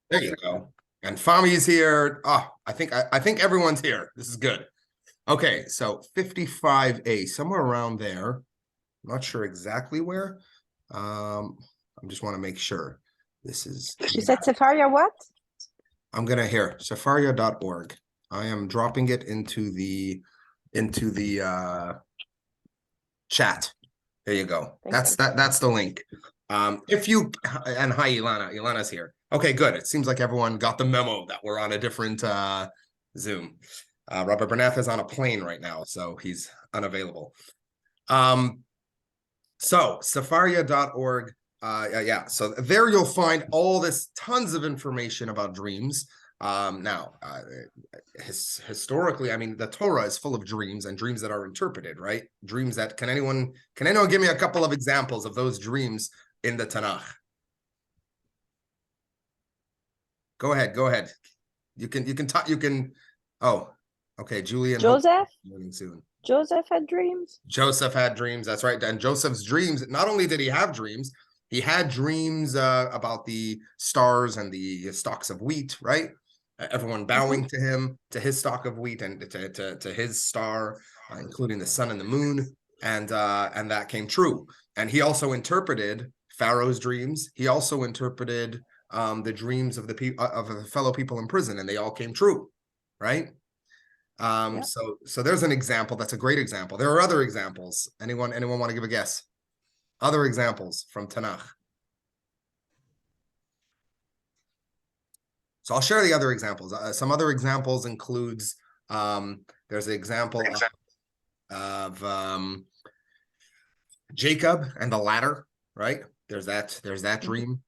There you go. And Fami's here. I think everyone's here. This is good. Okay, so 55A, somewhere around there. Not sure exactly where. I just want to make sure. This is, You said Safaria what? I'm gonna here, safaria.org. I am dropping it into the chat. There you go. Thank That's you. that's the link. If you and hi Ilana. Ilana's here. Okay, good. It seems like everyone got the memo that we're on a different Zoom. Robert Bernath is on a plane right now, so he's unavailable. So safaria.org. Yeah, so there you'll find all this tons of information about dreams. Now, historically, I mean, the Torah is full of dreams and dreams that are interpreted, right? Dreams that can anyone give me a couple of examples of those dreams in the Tanakh? Go ahead. You can. Oh, okay. Julian, Joseph? hopefully soon. Joseph had dreams? Joseph had dreams. That's right. And Joseph's dreams, not only did he have dreams, he had dreams about the stars and the stalks of wheat, right? Everyone bowing to him, to his stalk of wheat, and to his star, including the sun and the moon, and that came true. And he also interpreted Pharaoh's dreams. He also interpreted the dreams of the fellow people in prison, and they all came true, right? Yeah. So there's an example. That's a great example. There are other examples. Anyone want to give a guess? Other examples from Tanakh. So I'll share the other examples. Some other examples includes there's an example of Jacob and the ladder, right? There's that dream.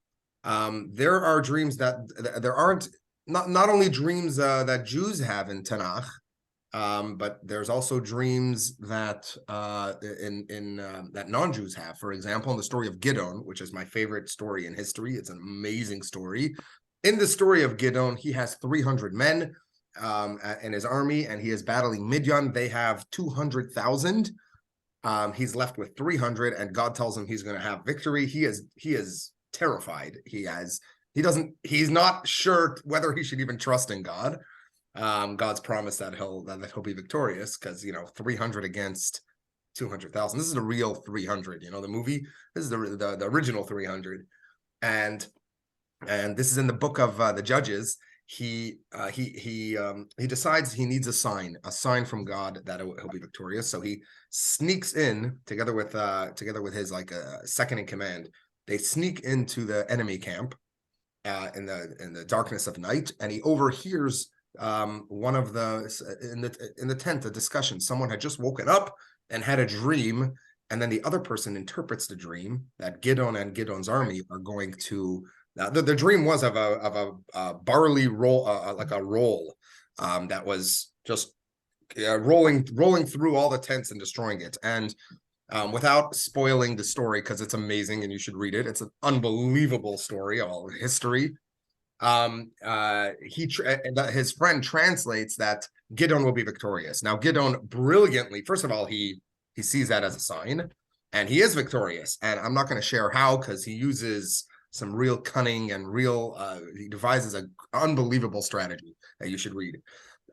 There are dreams that there aren't not only dreams that Jews have in Tanakh, but there's also dreams that that non-Jews have. For example, in the story of Gideon, which is my favorite story in history, it's an amazing story. In the story of Gideon, he has 300 men in his army, and he is battling Midian. They have 200,000. He's left with 300, and God tells him he's going to have victory. He is terrified. He's not sure whether he should even trust in God. God's promise that he'll be victorious, because 300 against 200,000. This is the real 300. The movie. This is the original 300, and this is in the book of the Judges. He decides he needs a sign from God that he'll be victorious. So he sneaks in together with his second in command. They sneak into the enemy camp in the darkness of night, and he overhears one of in the tent a discussion. Someone had just woken up and had a dream, and then the other person interprets the dream that Gideon and Gideon's army are going to. The dream was of a barley roll, like a roll that was just rolling through all the tents and destroying it. And without spoiling the story, because it's amazing and you should read it, it's an unbelievable story of all history. His friend translates that Gideon will be victorious. Now Gideon brilliantly, first of all, he sees that as a sign, and he is victorious. And I'm not going to share how, because he uses some real cunning and he devises an unbelievable strategy that you should read.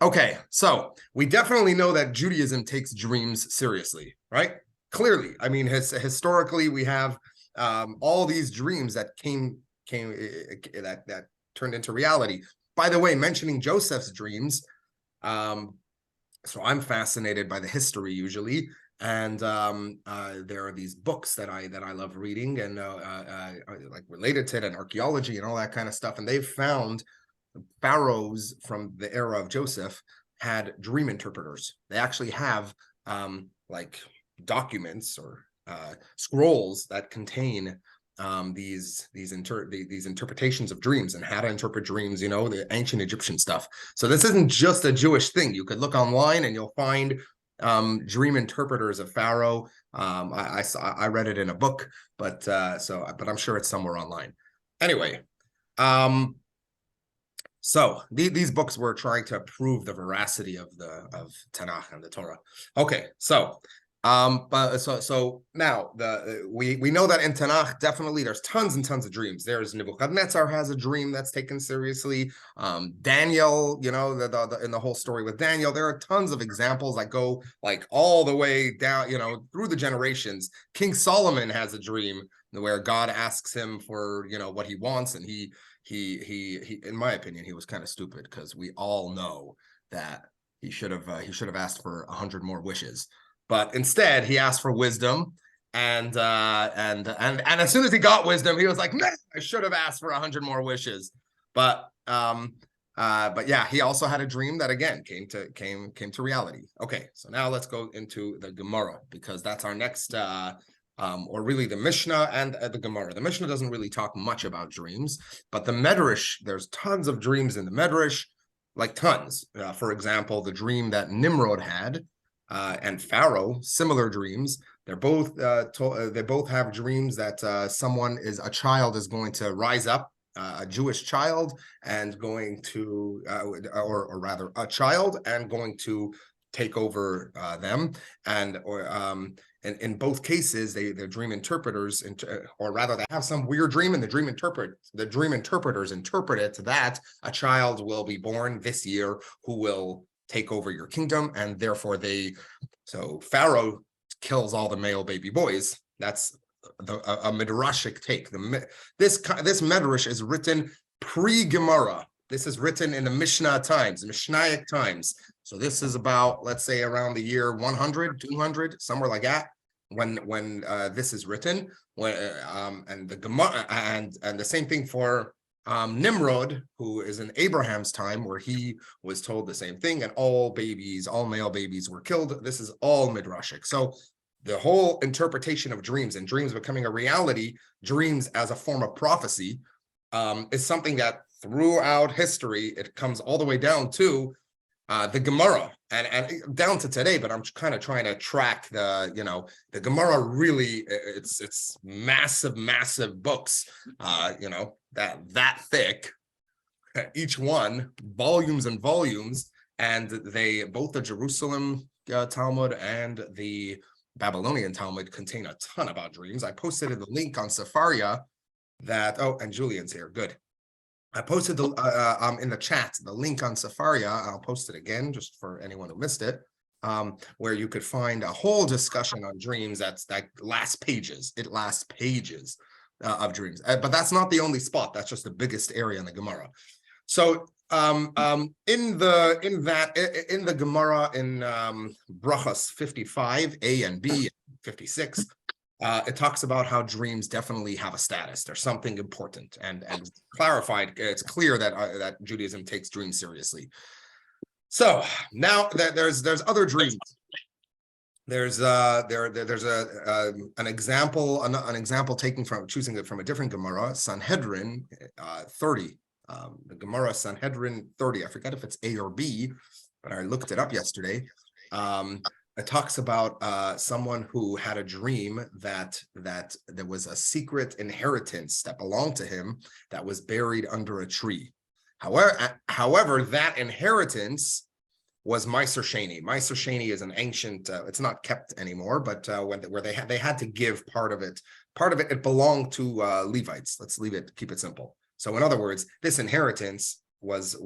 Okay, so we definitely know that Judaism takes dreams seriously, right? Clearly, I mean, historically, we have all these dreams that came that turned into reality. By the way, mentioning Joseph's dreams, so I'm fascinated by the history usually. And there are these books that I love reading, and like related to it, and archaeology and all that kind of stuff. And they've found pharaohs from the era of Joseph had dream interpreters. They actually have like documents or scrolls that contain these interpretations of dreams and how to interpret dreams. The ancient Egyptian stuff. So this isn't just a Jewish thing. You could look online and you'll find dream interpreters of Pharaoh. I read it in a book, but I'm sure it's somewhere online. Anyway, so these books were trying to prove the veracity of Tanakh and the Torah. Okay, so But so now we know that in Tanakh, definitely there's tons and tons of dreams. There's Nebuchadnezzar has a dream that's taken seriously. Daniel, you know, in the whole story with Daniel, there are tons of examples that go like all the way down, you know, through the generations. King Solomon has a dream where God asks him for, you know, what he wants, and he in my opinion, he was kind of stupid, because we all know that he should have asked for 100 more wishes. But instead, he asked for wisdom, and as soon as he got wisdom, he was like, "Man, I should have asked for 100 more wishes." But yeah, he also had a dream that again came to reality. Okay, so now let's go into the Gemara, because that's our next, or really the Mishnah and the Gemara. The Mishnah doesn't really talk much about dreams, but the Medrash, there's tons of dreams in the Medrash, like tons. For example, the dream that Nimrod had. And Pharaoh, similar dreams. They both have dreams that a child is going to rise up, a Jewish child, and going to, or rather, a child and going to take over them. And in both cases, they're dream interpreters, or rather, they have some weird dream, and the dream interpreters interpret it that a child will be born this year who will take over your kingdom, and therefore so Pharaoh kills all the male baby boys. That's a midrashic take. This midrash is written pre-Gemara. This is written in the Mishnah times, Mishnaic times. So this is about, let's say, around the year 100, 200, somewhere like that, when this is written. And the Gemara, and the same thing for Nimrod, who is in Abraham's time, where he was told the same thing, and all male babies were killed. This is all midrashic. So the whole interpretation of dreams and dreams becoming a reality, dreams as a form of prophecy, is something that throughout history, it comes all the way down to the Gemara and down to today. But I'm kind of trying to track the Gemara. Really, it's massive books, that thick, each one, volumes and volumes, and both the Jerusalem Talmud and the Babylonian Talmud contain a ton about dreams. I posted the link on Sefaria and Julian's here, good. I posted in the chat the link on Sefaria. I'll post it again just for anyone who missed it, where you could find a whole discussion on dreams. That lasts pages. It lasts pages of dreams, but that's not the only spot. That's just the biggest area in the Gemara. So in the Gemara in Brachos 55 A and B, 56, it talks about how dreams definitely have a status. There's something important, and clarified. It's clear that Judaism takes dreams seriously. So now that there's other dreams. There's an example choosing it from a different Gemara, Sanhedrin 30. The Gemara Sanhedrin 30. I forget if it's A or B, but I looked it up yesterday. It talks about someone who had a dream that there was a secret inheritance that belonged to him that was buried under a tree. However, that inheritance was Meiser Sheni. Meiser Sheni is an ancient, it's not kept anymore, but where they had to give part of it. It belonged to Levites. Let's keep it simple. So in other words, this inheritance was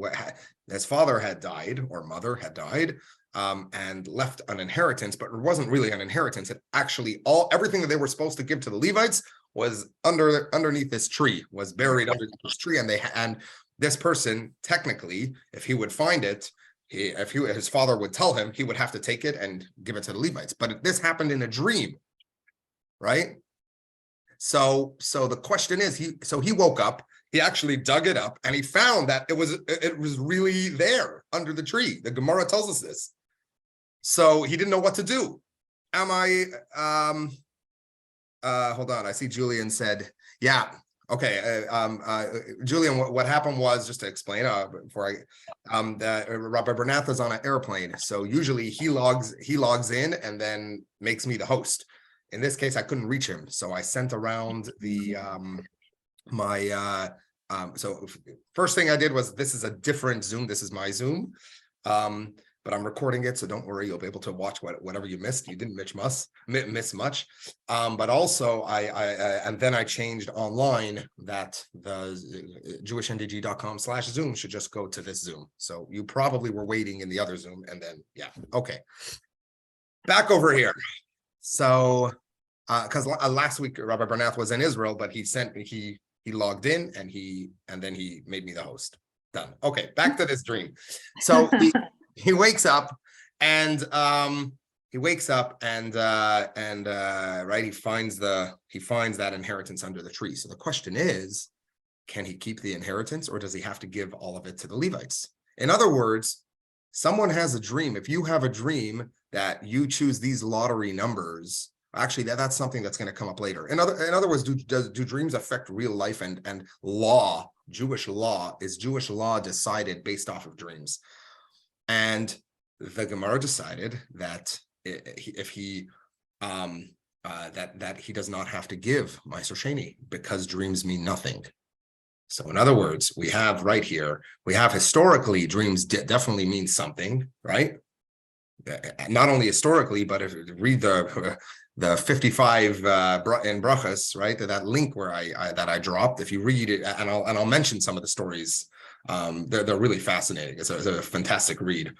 his father had died, or mother had died, and left an inheritance, but it wasn't really an inheritance. It actually, everything that they were supposed to give to the Levites was underneath this tree, was buried underneath this tree, and this person, technically, if he would find it, his father would tell him, he would have to take it and give it to the Levites. But this happened in a dream, right? So the question is, he woke up, he actually dug it up, and he found that it was really there under the tree. The Gemara tells us this. So he didn't know what to do. Hold on, I see Julian said, yeah. Okay, Julian, what happened was, just to explain before Rabbi Bernath is on an airplane, so usually he logs in and then makes me the host. In this case, I couldn't reach him, so I sent around the so first thing I did was, this is a different Zoom. This is my Zoom. but I'm recording it, so don't worry, you'll be able to watch whatever you missed. You didn't miss much. But also and then I changed online that the jewishndg.com/Zoom should just go to this Zoom. So you probably were waiting in the other Zoom, and then okay. Back over here. So because last week Rabbi Bernath was in Israel, but he logged in and then he made me the host. Done. Okay, back to this dream. So he wakes up and right, he finds that inheritance under the tree. So the question is, can he keep the inheritance, or does he have to give all of it to the Levites? In other words, someone has a dream. If you have a dream that you choose these lottery numbers, actually that's something that's going to come up later. In other words, do dreams affect real life and law? Jewish law, is Jewish law decided based off of dreams? And the Gemara decided that if he that he does not have to give Meiser Sheni because dreams mean nothing. So in other words, we have right here, historically dreams definitely mean something, right? Not only historically, but if you read the 55 in Brachas, right? That link where I dropped. If you read it, and I'll mention some of the stories. They're really fascinating. It's a fantastic read.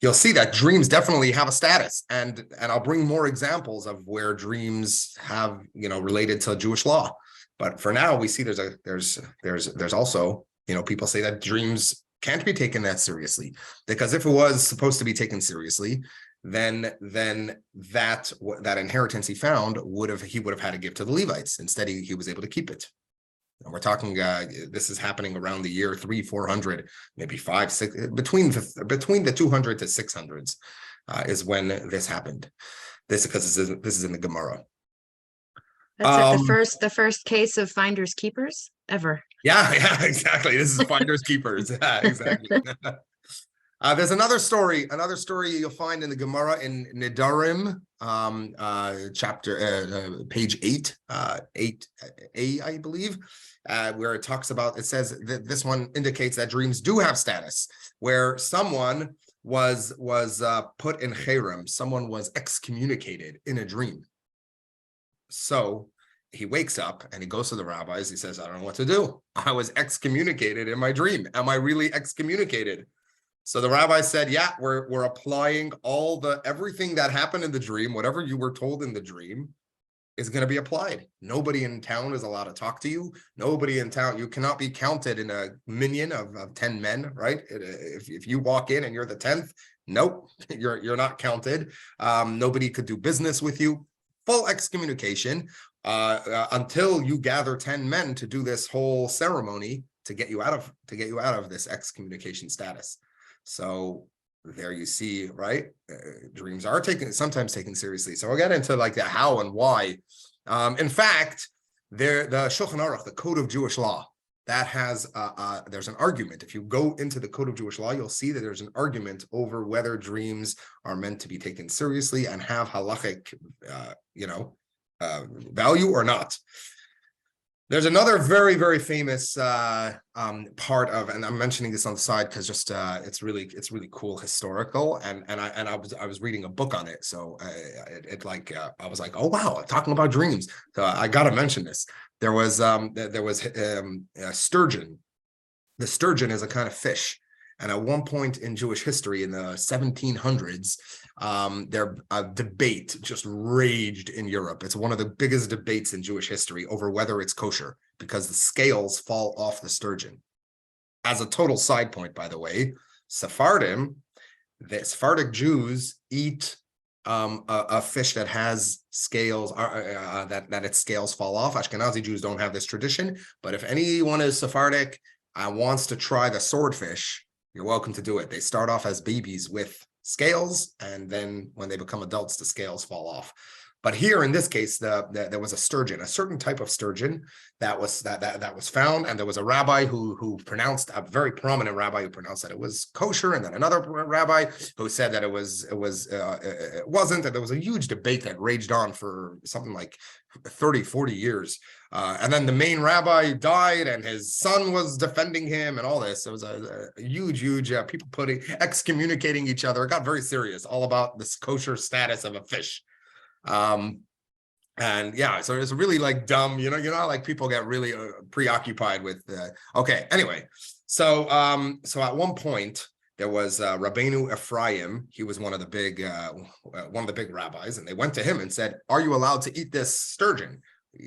You'll see that dreams definitely have a status, and I'll bring more examples of where dreams have related to Jewish law. But for now, we see there's also people say that dreams can't be taken that seriously, because if it was supposed to be taken seriously, then that inheritance he found he would have had to give to the Levites. Instead, he was able to keep it. And we're talking this is happening around the year 300-400, maybe 500-600, between the 200 to 600s is when this happened. This because this is in the Gemara. That's the first case of finders keepers ever. Yeah, exactly. This is finders keepers. Yeah, exactly. There's another story you'll find in the Gemara in Nedarim, chapter page 8, 8a, I believe, where it talks about. It says that this one indicates that dreams do have status, where someone was put in cherem, someone was excommunicated in a dream. So he wakes up and he goes to the rabbis. He says, I don't know what to do. I was excommunicated in my dream. Am I really excommunicated? So the rabbi said, yeah, we're applying everything that happened in the dream, whatever you were told in the dream is going to be applied. Nobody in town is allowed to talk to you. Nobody in town, you cannot be counted in a minyan of 10 men, right? If you walk in and you're the 10th, nope, you're not counted. Nobody could do business with you. Full excommunication until you gather 10 men to do this whole ceremony to get you out of this excommunication status. So there you see, right? Dreams are sometimes taken seriously. So we'll get into like the how and why. In fact, the Shulchan Aruch, the Code of Jewish Law, that has there's an argument. If you go into the Code of Jewish Law, you'll see that there's an argument over whether dreams are meant to be taken seriously and have halachic, value or not. There's another very, very famous part of, and I'm mentioning this on the side because just it's really cool, historical, and I was reading a book on it, so I was like, oh wow, talking about dreams. So I got to mention this. There was a sturgeon. The sturgeon is a kind of fish, and at one point in Jewish history, in the 1700s, a debate just raged in Europe. It's one of the biggest debates in Jewish history over whether it's kosher because the scales fall off the sturgeon. As a total side point, by the way, the Sephardic Jews eat a fish that has scales, that its scales fall off. Ashkenazi Jews don't have this tradition, but if anyone is Sephardic wants to try the swordfish, you're welcome to do it. They start off as babies with scales, and then when they become adults, the scales fall off. But here in this case, there was a sturgeon, a certain type of sturgeon that was found, and there was a rabbi who pronounced, a very prominent rabbi who pronounced that it was kosher, and then another rabbi who said that it wasn't, and there was a huge debate that raged on for something like 30, 40 years. And then the main rabbi died, and his son was defending him, and all this. It was a huge people excommunicating each other. It got very serious, all about this kosher status of a fish. And yeah, so it's really like dumb, you know, like people get really preoccupied with okay, anyway, so at one point there was Rabbeinu Ephraim. He was one of the big rabbis, and they went to him and said, are you allowed to eat this sturgeon?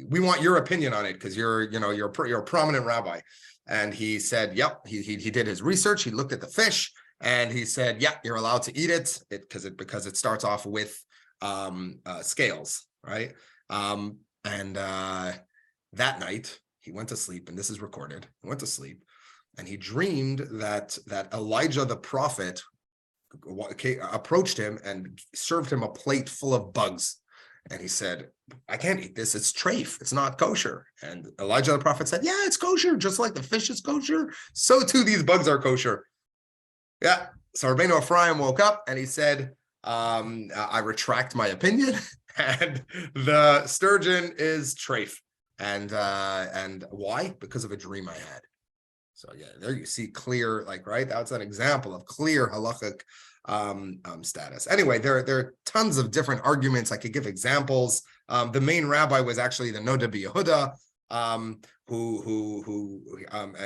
We want your opinion on it, because you're a prominent rabbi. And he said, yep. He did his research, he looked at the fish, and he said, yeah, you're allowed to eat it, because it starts off with scales, right? And that night he went to sleep, and this is recorded. He went to sleep, and he dreamed that Elijah the prophet approached him and served him a plate full of bugs. And he said, I can't eat this, it's treif, it's not kosher. And Elijah the prophet said, yeah, it's kosher, just like the fish is kosher, so too these bugs are kosher. Yeah. So Rabbeinu Ephraim woke up and he said, I retract my opinion, and the sturgeon is treif. And why? Because of a dream I had. So yeah, there you see clear, like, right? That's an example of clear halachic status. Anyway, there are tons of different arguments. I could give examples. The main rabbi was actually the Noda B'Yehuda,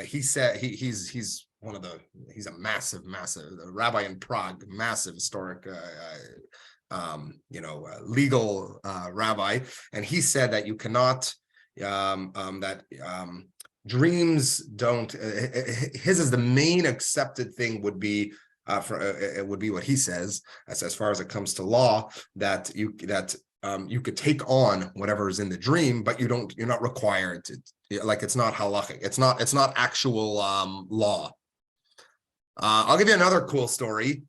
he said he's a massive rabbi in Prague, massive historic legal rabbi, and he said that you cannot dreams don't, his is the main accepted thing would be it would be what he says, as far as it comes to law, that you could take on whatever is in the dream, but you're not required to, like, it's not halachic, it's not actual law. I'll give you another cool story.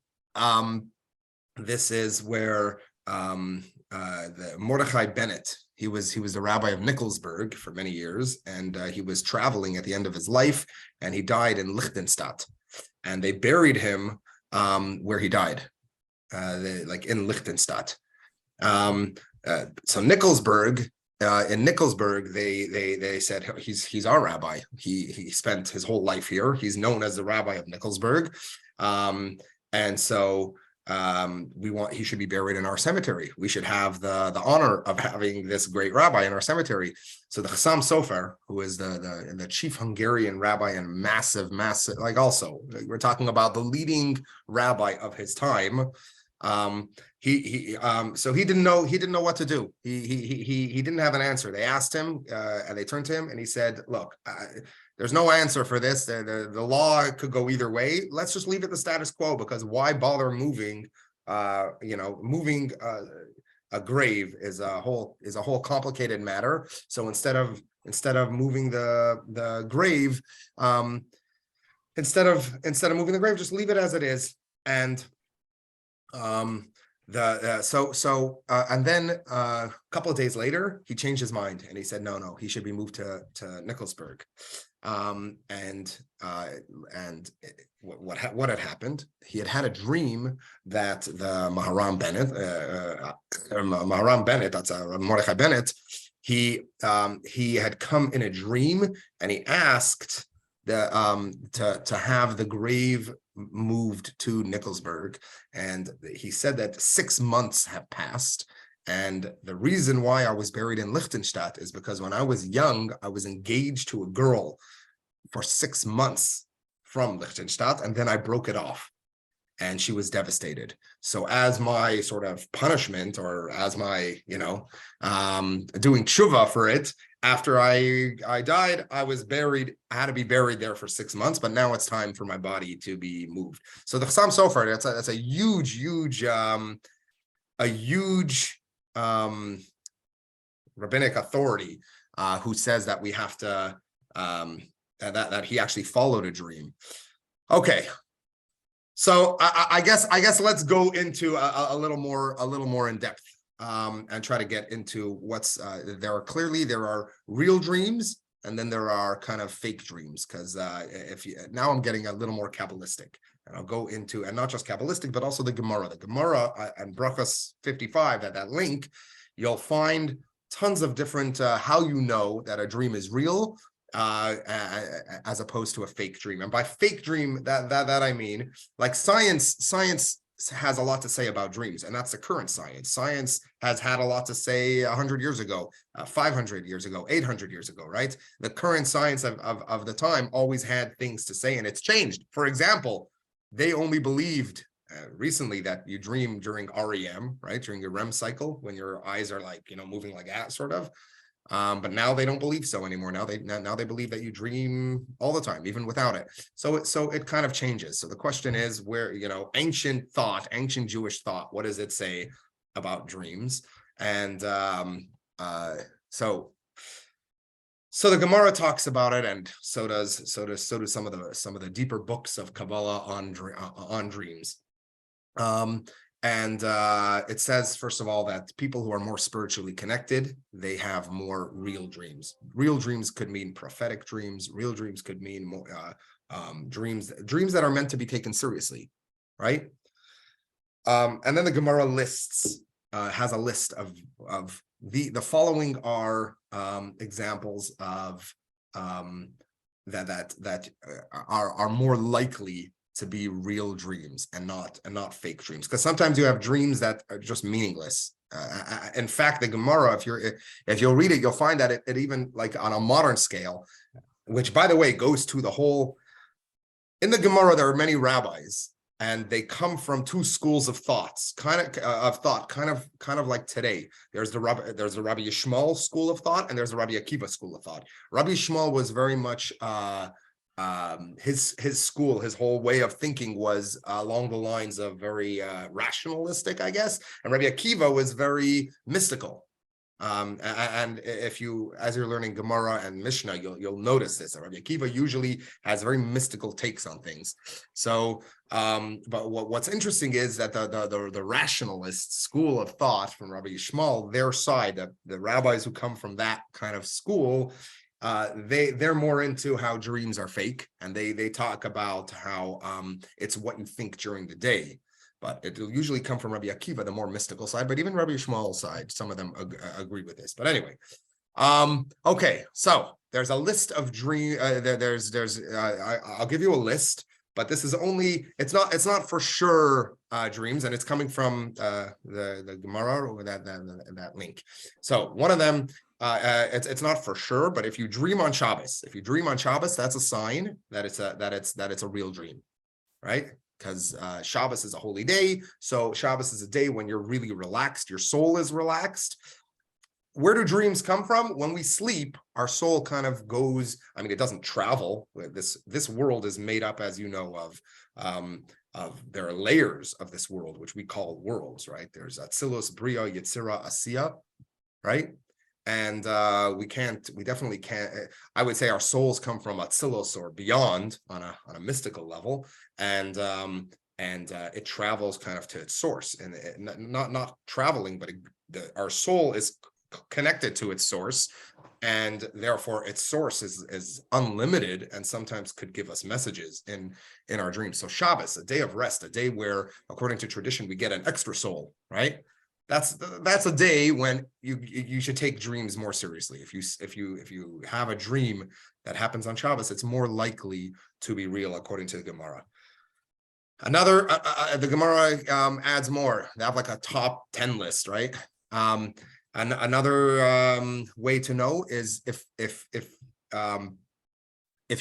This is where the Mordechai Bennett, he was the rabbi of Nikolsburg for many years, and he was traveling at the end of his life, and he died in Liechtenstadt, and they buried him where he died, like in Liechtenstadt. So Nikolsburg, in Nikolsburg, they said he's our rabbi. He spent his whole life here. He's known as the rabbi of Nikolsburg, and so he should be buried in our cemetery. We should have the honor of having this great rabbi in our cemetery. So the Chassam Sofer, who is the chief Hungarian rabbi and massive, like, also we're talking about the leading rabbi of his time. So he didn't know what to do. He didn't have an answer. They asked him, and they turned to him, and he said, look, there's no answer for this. The law could go either way. Let's just leave it the status quo, because why bother moving? Moving a grave is a whole complicated matter. So instead of moving the grave, instead of moving the grave, just leave it as it is. And and then a couple of days later, he changed his mind, and he said no, he should be moved to Nikolsburg. What had happened? He had a dream that the Maharam Bennett, that's Mordechai Bennett. He had come in a dream, and he asked to have the grave moved to Nikolsburg, and he said that 6 months have passed. And the reason why I was buried in Liechtenstadt is because when I was young, I was engaged to a girl for 6 months from Liechtenstadt, and then I broke it off, and she was devastated. So as my sort of punishment, or as my, doing tshuva for it, after I died, I had to be buried there for 6 months, but now it's time for my body to be moved. So the Chassam Sofer, that's a huge rabbinic authority who says that we have to that he actually followed a dream. Okay, so I guess let's go into a little more in depth. and try to get into what's there are real dreams, and then there are kind of fake dreams, because now I'm getting a little more Kabbalistic, and I'll go into, and not just Kabbalistic, but also the Gemara. The Gemara and Brachos 55, that link, you'll find tons of different how you know that a dream is real, as opposed to a fake dream. And by fake dream, that I mean, like science has a lot to say about dreams, and that's the current science. Science has had a lot to say 100 years ago, 500 years ago, 800 years ago, right? The current science of the time always had things to say, and it's changed. For example, they only believed recently that you dream during REM, right? During your REM cycle, when your eyes are like, moving like that, sort of. But now they don't believe so anymore. Now they believe that you dream all the time, even without it. So it kind of changes. So the question is, where, ancient Jewish thought, what does it say about dreams? And so the Gemara talks about it, and so do some of the deeper books of Kabbalah on dreams. And it says, first of all, that people who are more spiritually connected, they have more real dreams. Real dreams could mean prophetic dreams. Real dreams could mean more dreams that are meant to be taken seriously, right? And then the Gemara has a list of the following are examples of that are more likely to be real dreams and not fake dreams, because sometimes you have dreams that are just meaningless. In fact, the Gemara, if you'll read it, you'll find that it even, like, on a modern scale, which, by the way, goes to the whole. In the Gemara, there are many rabbis, and they come from two schools of thoughts, kind of like today. There's the Rabbi Yishmael school of thought, and there's the Rabbi Akiva school of thought. Rabbi Yishmael was very much his school, his whole way of thinking was along the lines of very rationalistic, I guess, and Rabbi Akiva was very mystical. And if you, as you're learning Gemara and Mishnah, you'll notice this. Rabbi Akiva usually has very mystical takes on things. So, but what's interesting is that the rationalist school of thought from Rabbi Yishmael, their side, the rabbis who come from that kind of school, they're more into how dreams are fake, and they talk about how it's what you think during the day. But it will usually come from Rabbi Akiva, the more mystical side, but even Rabbi Yishmael's side, some of them agree with this. But anyway, okay, so there's a list of dream. I'll give you a list, but this is only, it's not for sure dreams, and it's coming from the Gemara or that link. So one of them, it's not for sure, but if you dream on Shabbos, that's a sign that it's a real dream, right? Because Shabbos is a holy day. So Shabbos is a day when you're really relaxed. Your soul is relaxed. Where do dreams come from? When we sleep, our soul kind of goes, I mean, it doesn't travel. This world is made up, as you know, of there are layers of this world, which we call worlds, right? There's Atzilus, Bria, Yetzira, Asiya, right? And we definitely can't, I would say our souls come from Atzilus or beyond on a mystical level. And it travels kind of to its source, and not traveling, but our soul is connected to its source, and therefore its source is unlimited, and sometimes could give us messages in our dreams. So Shabbos, a day of rest, a day where, according to tradition, we get an extra soul, right? That's a day when you should take dreams more seriously. If you have a dream that happens on Shabbos, it's more likely to be real, according to the Gemara. Another, the Gemara adds more. They have like a top 10 list, right? And another way to know is if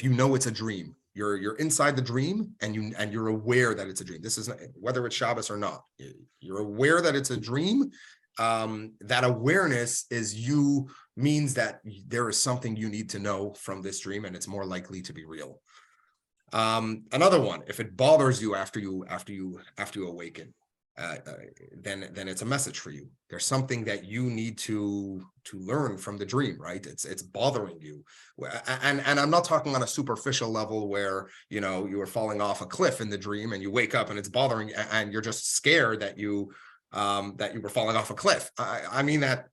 you know it's a dream. You're inside the dream, and you're aware that it's a dream. This is not, whether it's Shabbos or not. You're aware that it's a dream. That awareness means that there is something you need to know from this dream, and it's more likely to be real. Another one, if it bothers you after you awaken, then it's a message for you. There's something that you need to learn from the dream, right? It's bothering you, and I'm not talking on a superficial level where you were falling off a cliff in the dream and you wake up and it's bothering, and you're just scared that you that you were falling off a cliff. I mean that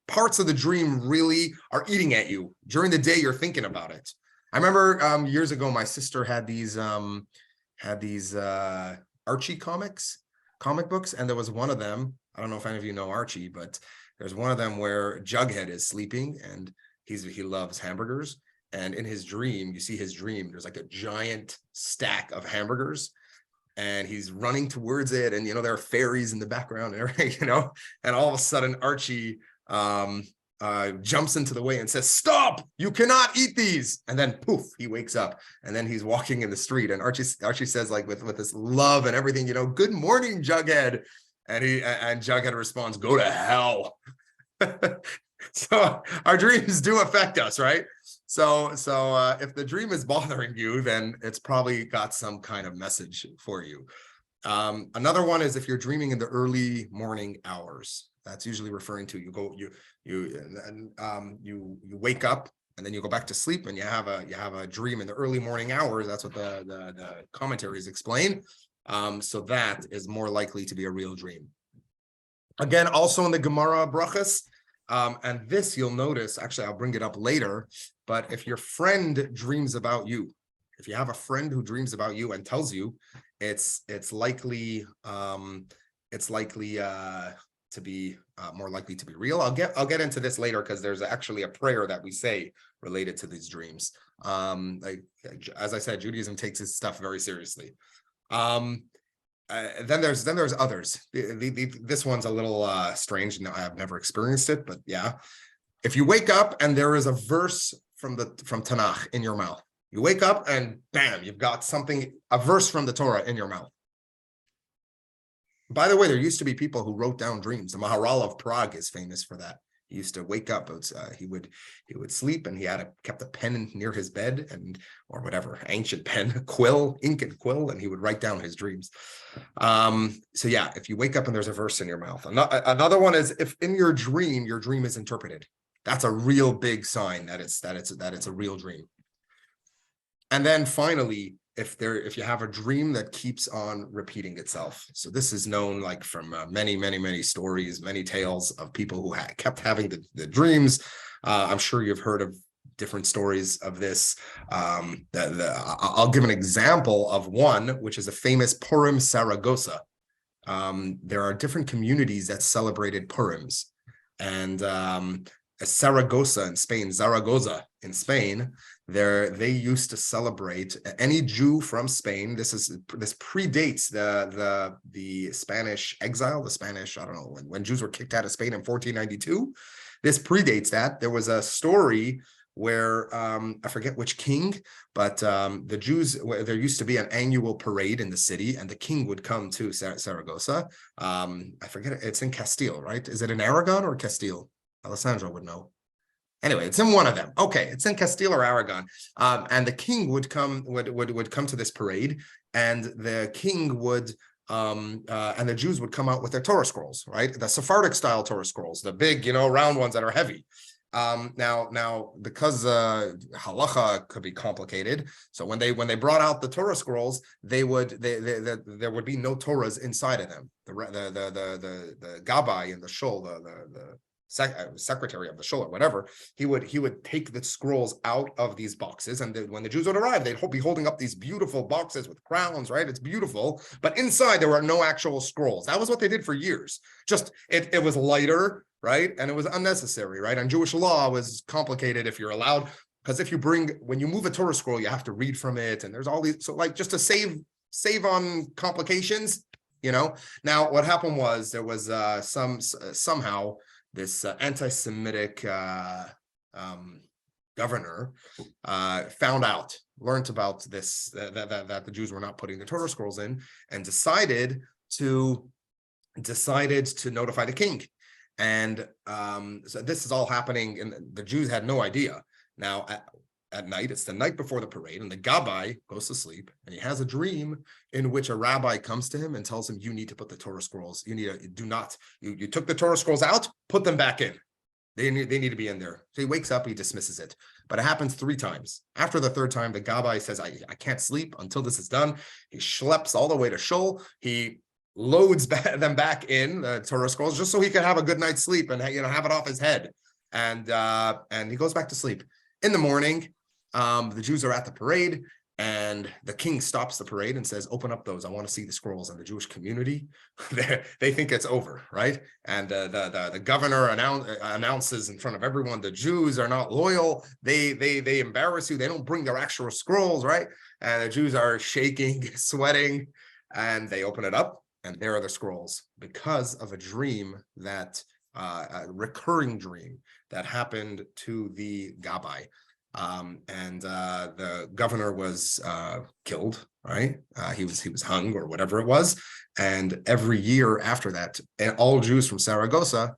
parts of the dream really are eating at you. During the day, you're thinking about it. I remember years ago, my sister had these Archie comic books, and there was one of them. I don't know if any of you know Archie, but there's one of them where Jughead is sleeping and he loves hamburgers. And in his dream, you see his dream, there's like a giant stack of hamburgers and he's running towards it. And, there are fairies in the background and everything, and all of a sudden Archie jumps into the way and says, "Stop, you cannot eat these." And then poof, he wakes up and then he's walking in the street. And Archie says, like with this love and everything, "Good morning, Jughead." And Jughead responds, "Go to hell." So our dreams do affect us, right? So if the dream is bothering you, then it's probably got some kind of message for you. Another one is if you're dreaming in the early morning hours. That's usually referring to you wake up and then you go back to sleep and you have a dream in the early morning hours. That's what the commentaries explain. So that is more likely to be a real dream. Again, also in the Gemara brachas, and this you'll notice, actually, I'll bring it up later, but if your friend dreams about you, if you have a friend who dreams about you and tells you, it's likely to be more likely to be real. I'll get into this later because there's actually a prayer that we say related to these dreams. As I said, Judaism takes this stuff very seriously. Then there's others. This one's a little strange. No, I have never experienced it, but yeah. If you wake up and there is a verse from Tanakh in your mouth, you wake up and bam, you've got a verse from the Torah in your mouth. By the way, there used to be people who wrote down dreams. The Maharal of Prague is famous for that. He used to wake up. He would sleep, and he kept a pen near his bed, or whatever ancient pen, ink and quill, and he would write down his dreams. So yeah, if you wake up and there's a verse in your mouth. Another one is if in your dream is interpreted. That's a real big sign that it's a real dream. And then finally, if you have a dream that keeps on repeating itself. So this is known like from many stories, many tales of people who kept having the dreams. I'm sure you've heard of different stories of this. I'll give an example of one, which is a famous Purim Saragossa. There are different communities that celebrated Purims. And Saragossa in Spain, Zaragoza in Spain, they used to celebrate any Jew from Spain. This predates the Spanish exile, I don't know, when Jews were kicked out of Spain in 1492. This predates that. There was a story where I forget which king, but the Jews, there used to be an annual parade in the city, and the king would come to Saragossa. I forget, it's in Castile, right? Is it in Aragon or Castile? Alessandro would know. Anyway, it's in one of them. Okay, it's in Castile or Aragon. And the king would come to this parade, and the king would and the Jews would come out with their Torah scrolls, right? The Sephardic style Torah scrolls, the big, round ones that are heavy. Now, because halacha could be complicated, so when they brought out the Torah scrolls, there would be no Torahs inside of them. The Gabbai and the Shul, the secretary of the shul or whatever, he would take the scrolls out of these boxes, and when the Jews would arrive, they'd be holding up these beautiful boxes with crowns, right? It's beautiful, but inside there were no actual scrolls. That was what they did for years. Just it was lighter, right? And it was unnecessary, right? And Jewish law was complicated if you're allowed, because when you move a Torah scroll, you have to read from it, and there's all these, so like just to save on complications, Now what happened was there was somehow this anti-Semitic governor learned about this, that the Jews were not putting the Torah scrolls in, and decided to notify the king. And so this is all happening, and the Jews had no idea. Now at night, it's the night before the parade, and the Gabbai goes to sleep, and he has a dream in which a rabbi comes to him and tells him, you need to put the Torah scrolls, you took the Torah scrolls out, put them back in. They need to be in there. So he wakes up, he dismisses it. But it happens 3 times. After the 3rd time, the Gabbai says, I can't sleep until this is done. He schleps all the way to Shul. He loads them back in the Torah scrolls just so he could have a good night's sleep and have it off his head. And he goes back to sleep. In the morning, the Jews are at the parade, and the king stops the parade and says, "Open up those. I want to see the scrolls." And the Jewish community, they think it's over, right? And the governor announces in front of everyone, the Jews are not loyal. They embarrass you. They don't bring their actual scrolls, right? And the Jews are shaking, sweating, and they open it up, and there are the scrolls because of a dream that a recurring dream that happened to the Gabbai. And the governor was killed, right? He was hung or whatever it was. And every year after that, all Jews from Saragossa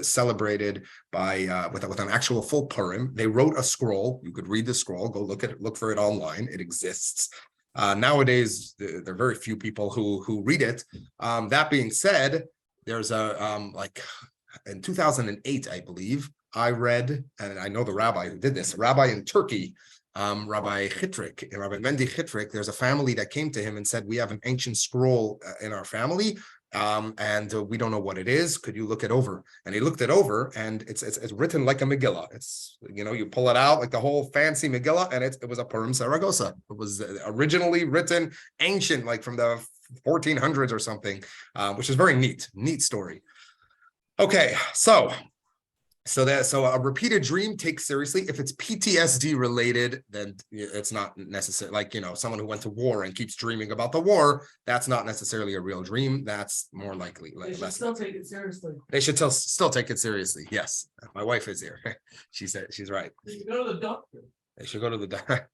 celebrated by with an actual full Purim. They wrote a scroll. You could read the scroll. Go look for it online. It exists. Nowadays, there are very few people who read it. That being said, there's a like in 2008, I believe, I read, and I know the rabbi who did this, a rabbi in Turkey, Rabbi Mendi Chitrik. There's a family that came to him and said, "We have an ancient scroll in our family, and we don't know what it is. Could you look it over?" And he looked it over, and it's written like a Megillah. It's, you pull it out like the whole fancy Megillah, and it was a Purim Saragossa. It was originally written ancient, like from the 1400s or something, which is very neat story. Okay, so a repeated dream, take seriously. If it's PTSD related, then it's not necessary. Like, someone who went to war and keeps dreaming about the war, that's not necessarily a real dream. That's more likely. They should still take it seriously. They should still take it seriously. Yes, my wife is here. She said she's right. They should go to the doctor. They should go to the doctor.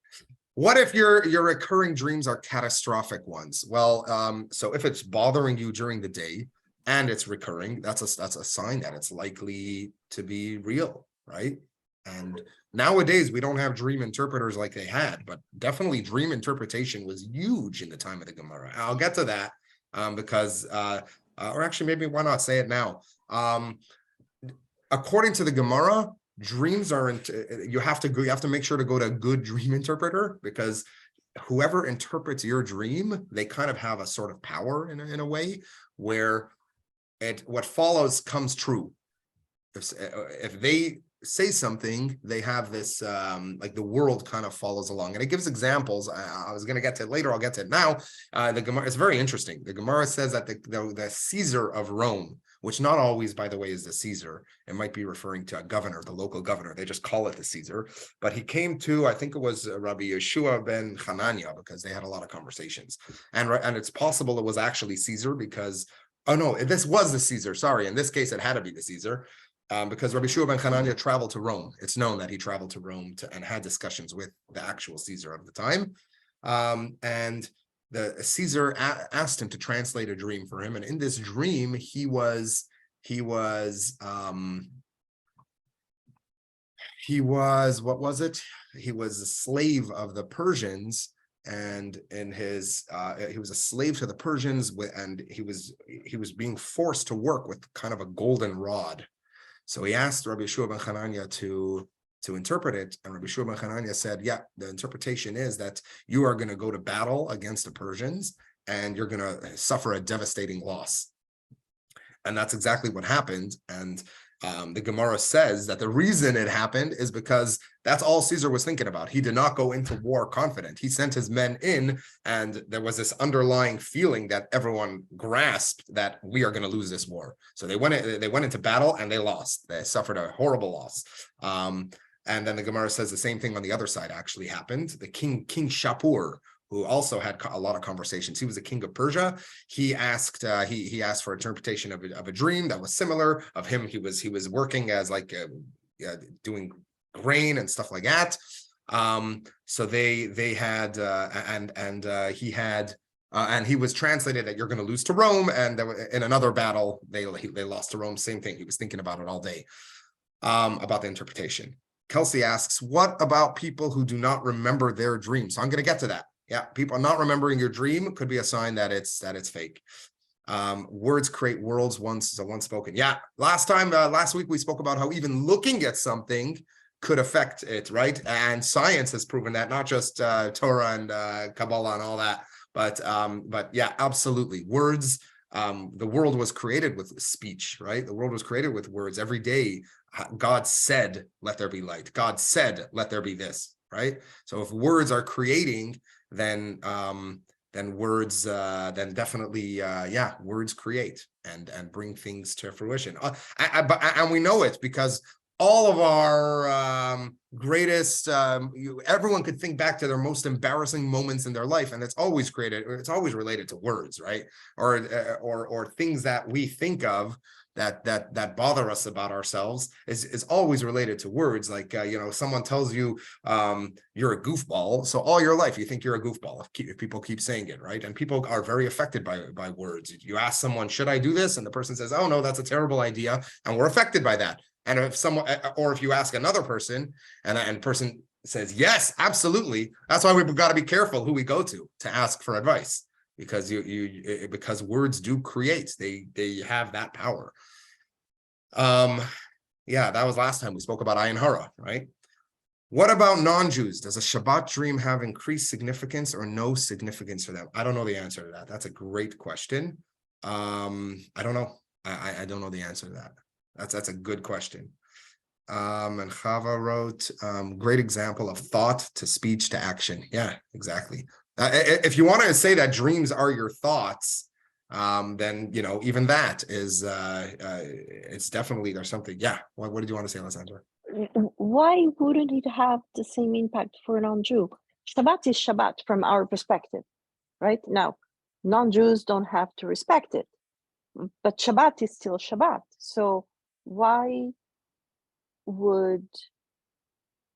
What if your recurring dreams are catastrophic ones? Well, so if it's bothering you during the day and it's recurring, that's a sign that it's likely to be real, right? And nowadays we don't have dream interpreters like they had, but definitely dream interpretation was huge in the time of the Gemara. I'll get to that because, or actually maybe why not say it now? According to the Gemara, dreams aren't. You have to make sure to go to a good dream interpreter, because whoever interprets your dream, they kind of have a sort of power in a way where what follows comes true. If they say something, they have this like the world kind of follows along, and it gives examples. I was going to get to it later. I'll get to it now. The Gemara, it's very interesting. The Gemara says that the Caesar of Rome, which not always, by the way, is the Caesar. It might be referring to a governor, the local governor. They just call it the Caesar. But he came to, I think it was Rabbi Yeshua ben Hanania, because they had a lot of conversations. And it's possible it was actually Caesar because, oh no, this was the Caesar. Sorry, in this case, it had to be the Caesar. Because Rabbi Yeshua ben Hanania traveled to Rome. It's known that he traveled to Rome and had discussions with the actual Caesar of the time. And the Caesar asked him to translate a dream for him. And in this dream, he was what was it? He was a slave of the Persians, and he was a slave to the Persians, and he was being forced to work with kind of a golden rod. So he asked Rabbi Yeshua ben Hanania to interpret it, and Rabbi Yeshua ben Hanania said, yeah, the interpretation is that you are going to go to battle against the Persians, and you're going to suffer a devastating loss. And that's exactly what happened. And the Gemara says that the reason it happened is because that's all Caesar was thinking about. He did not go into war confident. He sent his men in, and there was this underlying feeling that everyone grasped that we are going to lose this war. So they went into battle and they lost. They suffered a horrible loss. And then the Gemara says the same thing on the other side actually happened. The King Shapur, who also had a lot of conversations. He was the king of Persia. He asked for interpretation of a dream that was similar of him. He was working as like doing grain and stuff like that. So they had and he was translated that you're going to lose to Rome, and in another battle they lost to Rome. Same thing. He was thinking about it all day about the interpretation. Kelsey asks, what about people who do not remember their dreams? So I'm going to get to that. Yeah, people not remembering your dream could be a sign that it's fake. Words create worlds once spoken. Yeah, last week we spoke about how even looking at something could affect it, right? And science has proven that, not just Torah and Kabbalah and all that, but yeah, absolutely. Words the world was created with speech, right? The world was created with words. Every day, God said, let there be light. God said, let there be this, right? So if words are creating, then words, then definitely, words create and bring things to fruition. And we know it because all of our greatest, everyone could think back to their most embarrassing moments in their life, and it's always related to words, right? Or things that we think of that bother us about ourselves is always related to words. Like someone tells you you're a goofball, so all your life you think you're a goofball if people keep saying it, right? And people are very affected by words. You ask someone, should I do this? And the person says, oh no, that's a terrible idea, and we're affected by that. And if you ask another person and person says, yes, absolutely. That's why we've got to be careful who we go to ask for advice, because because words do create, they have that power. That was last time we spoke about Ayin Hara, right? What about non-Jews? Does a Shabbat dream have increased significance or no significance for them? I don't know the answer to that. That's a great question. I don't know. I don't know the answer to that. That's a good question. And Chava wrote, great example of thought to speech to action. Yeah, exactly. If you want to say that dreams are your thoughts, then even that is it's definitely, there's something. Yeah. What did you want to say, Alessandra? Why wouldn't it have the same impact for a non-Jew? Shabbat is Shabbat from our perspective, right? Now, non-Jews don't have to respect it, but Shabbat is still Shabbat. So why would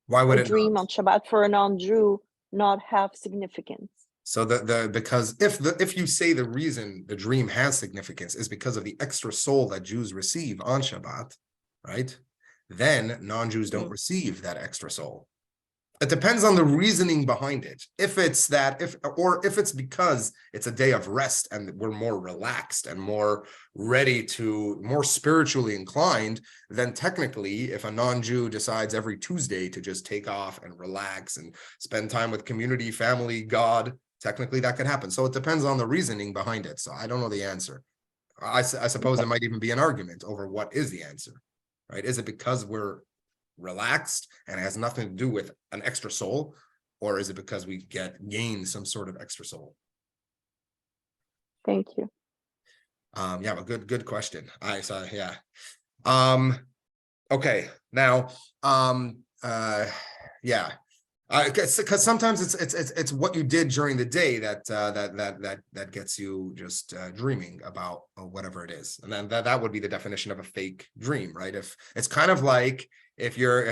a dream on Shabbat for a non-Jew not have significance? So because if you say the reason the dream has significance is because of the extra soul that Jews receive on Shabbat, right? Then non-Jews don't receive that extra soul. It depends on the reasoning behind it. If it's if it's because it's a day of rest and we're more relaxed and more spiritually inclined, then technically, if a non-Jew decides every Tuesday to just take off and relax and spend time with community, family, God, technically that could happen. So it depends on the reasoning behind it. So I don't know the answer. I suppose it might even be an argument over what is the answer, right? Is it because we're relaxed and it has nothing to do with an extra soul, or is it because we gain some sort of extra soul? Thank you. But good question. Okay, now because sometimes it's what you did during the day that gets you just dreaming about whatever it is, and then that would be the definition of a fake dream, right? If it's kind of like if you're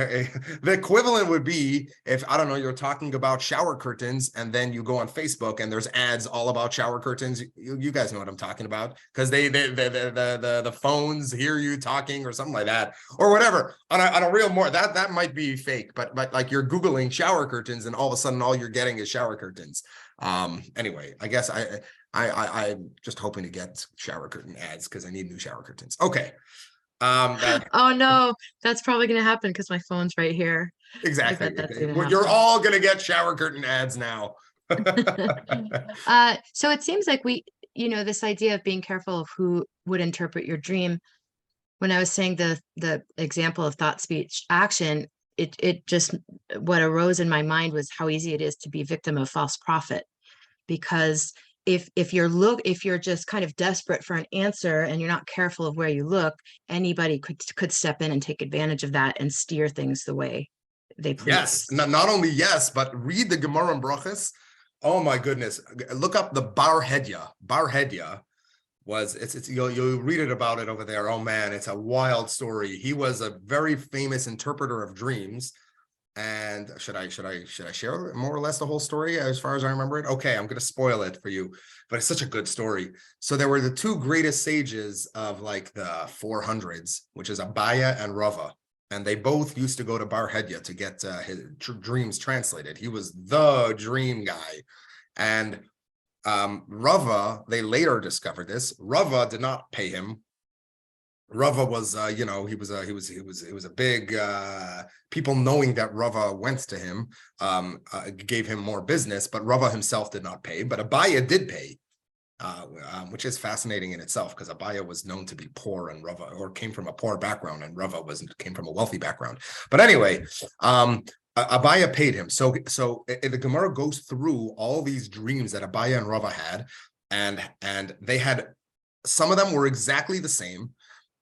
the equivalent would be if, I don't know, you're talking about shower curtains and then you go on Facebook and there's ads all about shower curtains. You guys know what I'm talking about, because the phones hear you talking or something like that, or whatever. On a real more that might be fake, but like you're Googling shower curtains and all of a sudden all you're getting is shower curtains. Anyway, I guess I'm just hoping to get shower curtain ads because I need new shower curtains. Okay. Oh no, that's probably gonna happen because my phone's right here. Exactly. You're You're all gonna get shower curtain ads now. So it seems like this idea of being careful of who would interpret your dream. When I was saying the example of thought, speech, action, it just, what arose in my mind was how easy it is to be victim of false prophet, because if you're just kind of desperate for an answer and you're not careful of where you look, anybody could step in and take advantage of that and steer things the way they please. Yes, not only yes, but read the Gemara and Brachos. Oh my goodness, look up the Bar Hedya. Bar Hedya was you'll read it about it over there. Oh man, it's a wild story. He was a very famous interpreter of dreams. And should I share more or less the whole story as far as I remember it? Okay, I'm going to spoil it for you, but it's such a good story. So there were the two greatest sages of like the 400s, which is Abaya and Rava, and they both used to go to Bar Hedya to get his dreams translated. He was the dream guy, and Rava, they later discovered this. Rava did not pay him. Rava was, he was a big, people knowing that Rava went to him, gave him more business, but Rava himself did not pay, but Abaya did pay. which is fascinating in itself because Abaya was known to be poor and Rava, or came from a poor background, and Rava came from a wealthy background. But anyway, Abaya paid him. So the Gemara goes through all these dreams that Abaya and Rava had, and they had, some of them were exactly the same,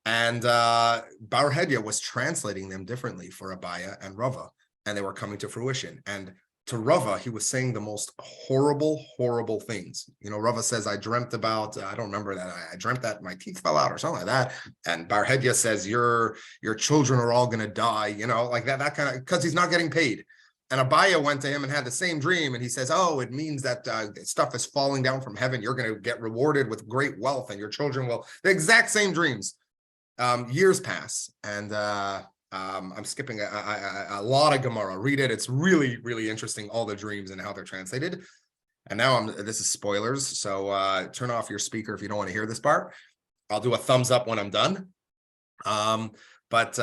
and Bar Hedya was translating them differently for Abaya and Rava, and they were coming to fruition. And to Rava, he was saying the most horrible things. You know, Rava says, I dreamt about, I don't remember that, I dreamt that my teeth fell out or something like that. And Bar Hedya says, your children are all going to die, you know, like that kind of, because he's not getting paid. And Abaya went to him and had the same dream. And he says, oh, it means that stuff is falling down from heaven. You're going to get rewarded with great wealth and your children will, the exact same dreams. Years pass, and I'm skipping a lot of Gemara. Read it. It's really interesting, all the dreams and how they're translated. And now this is spoilers. So turn off your speaker if you don't want to hear this part. I'll do a thumbs up when I'm done. But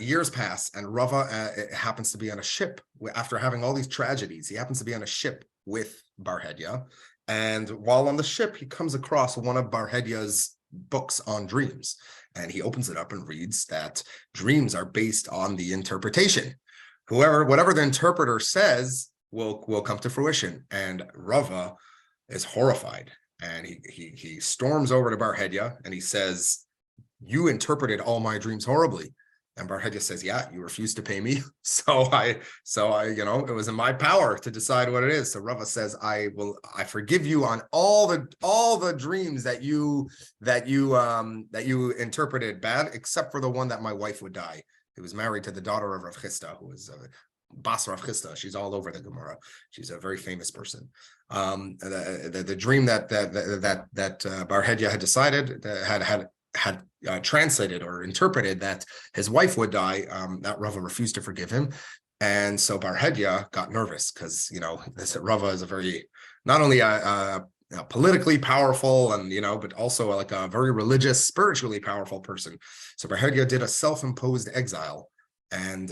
years pass, and Rava happens to be on a ship after having all these tragedies. He happens to be on a ship with Bar Hedya. And while on the ship, he comes across one of Bar Hedya's books on dreams. And he opens it up and reads that dreams are based on the interpretation. Whatever the interpreter says will come to fruition. And Rava is horrified. And he storms over to Bar Hedya and he says, you interpreted all my dreams horribly. And Bar Hedya says, yeah, you refused to pay me. So I, you know, it was in my power to decide what it is. So Rava says, I forgive you on all the dreams that you interpreted bad, except for the one that my wife would die. He was married to the daughter of Rav Chisda, who was Bas Rav Chisda. She's all over the Gemara. She's a very famous person. The dream that Bar Hedya had decided had translated or interpreted that his wife would die, that Rava refused to forgive him. And so Bar Hedya got nervous because, you know, Rava is a very, not only a politically powerful and, you know, but also like a very religious, spiritually powerful person. So Bar Hedya did a self-imposed exile and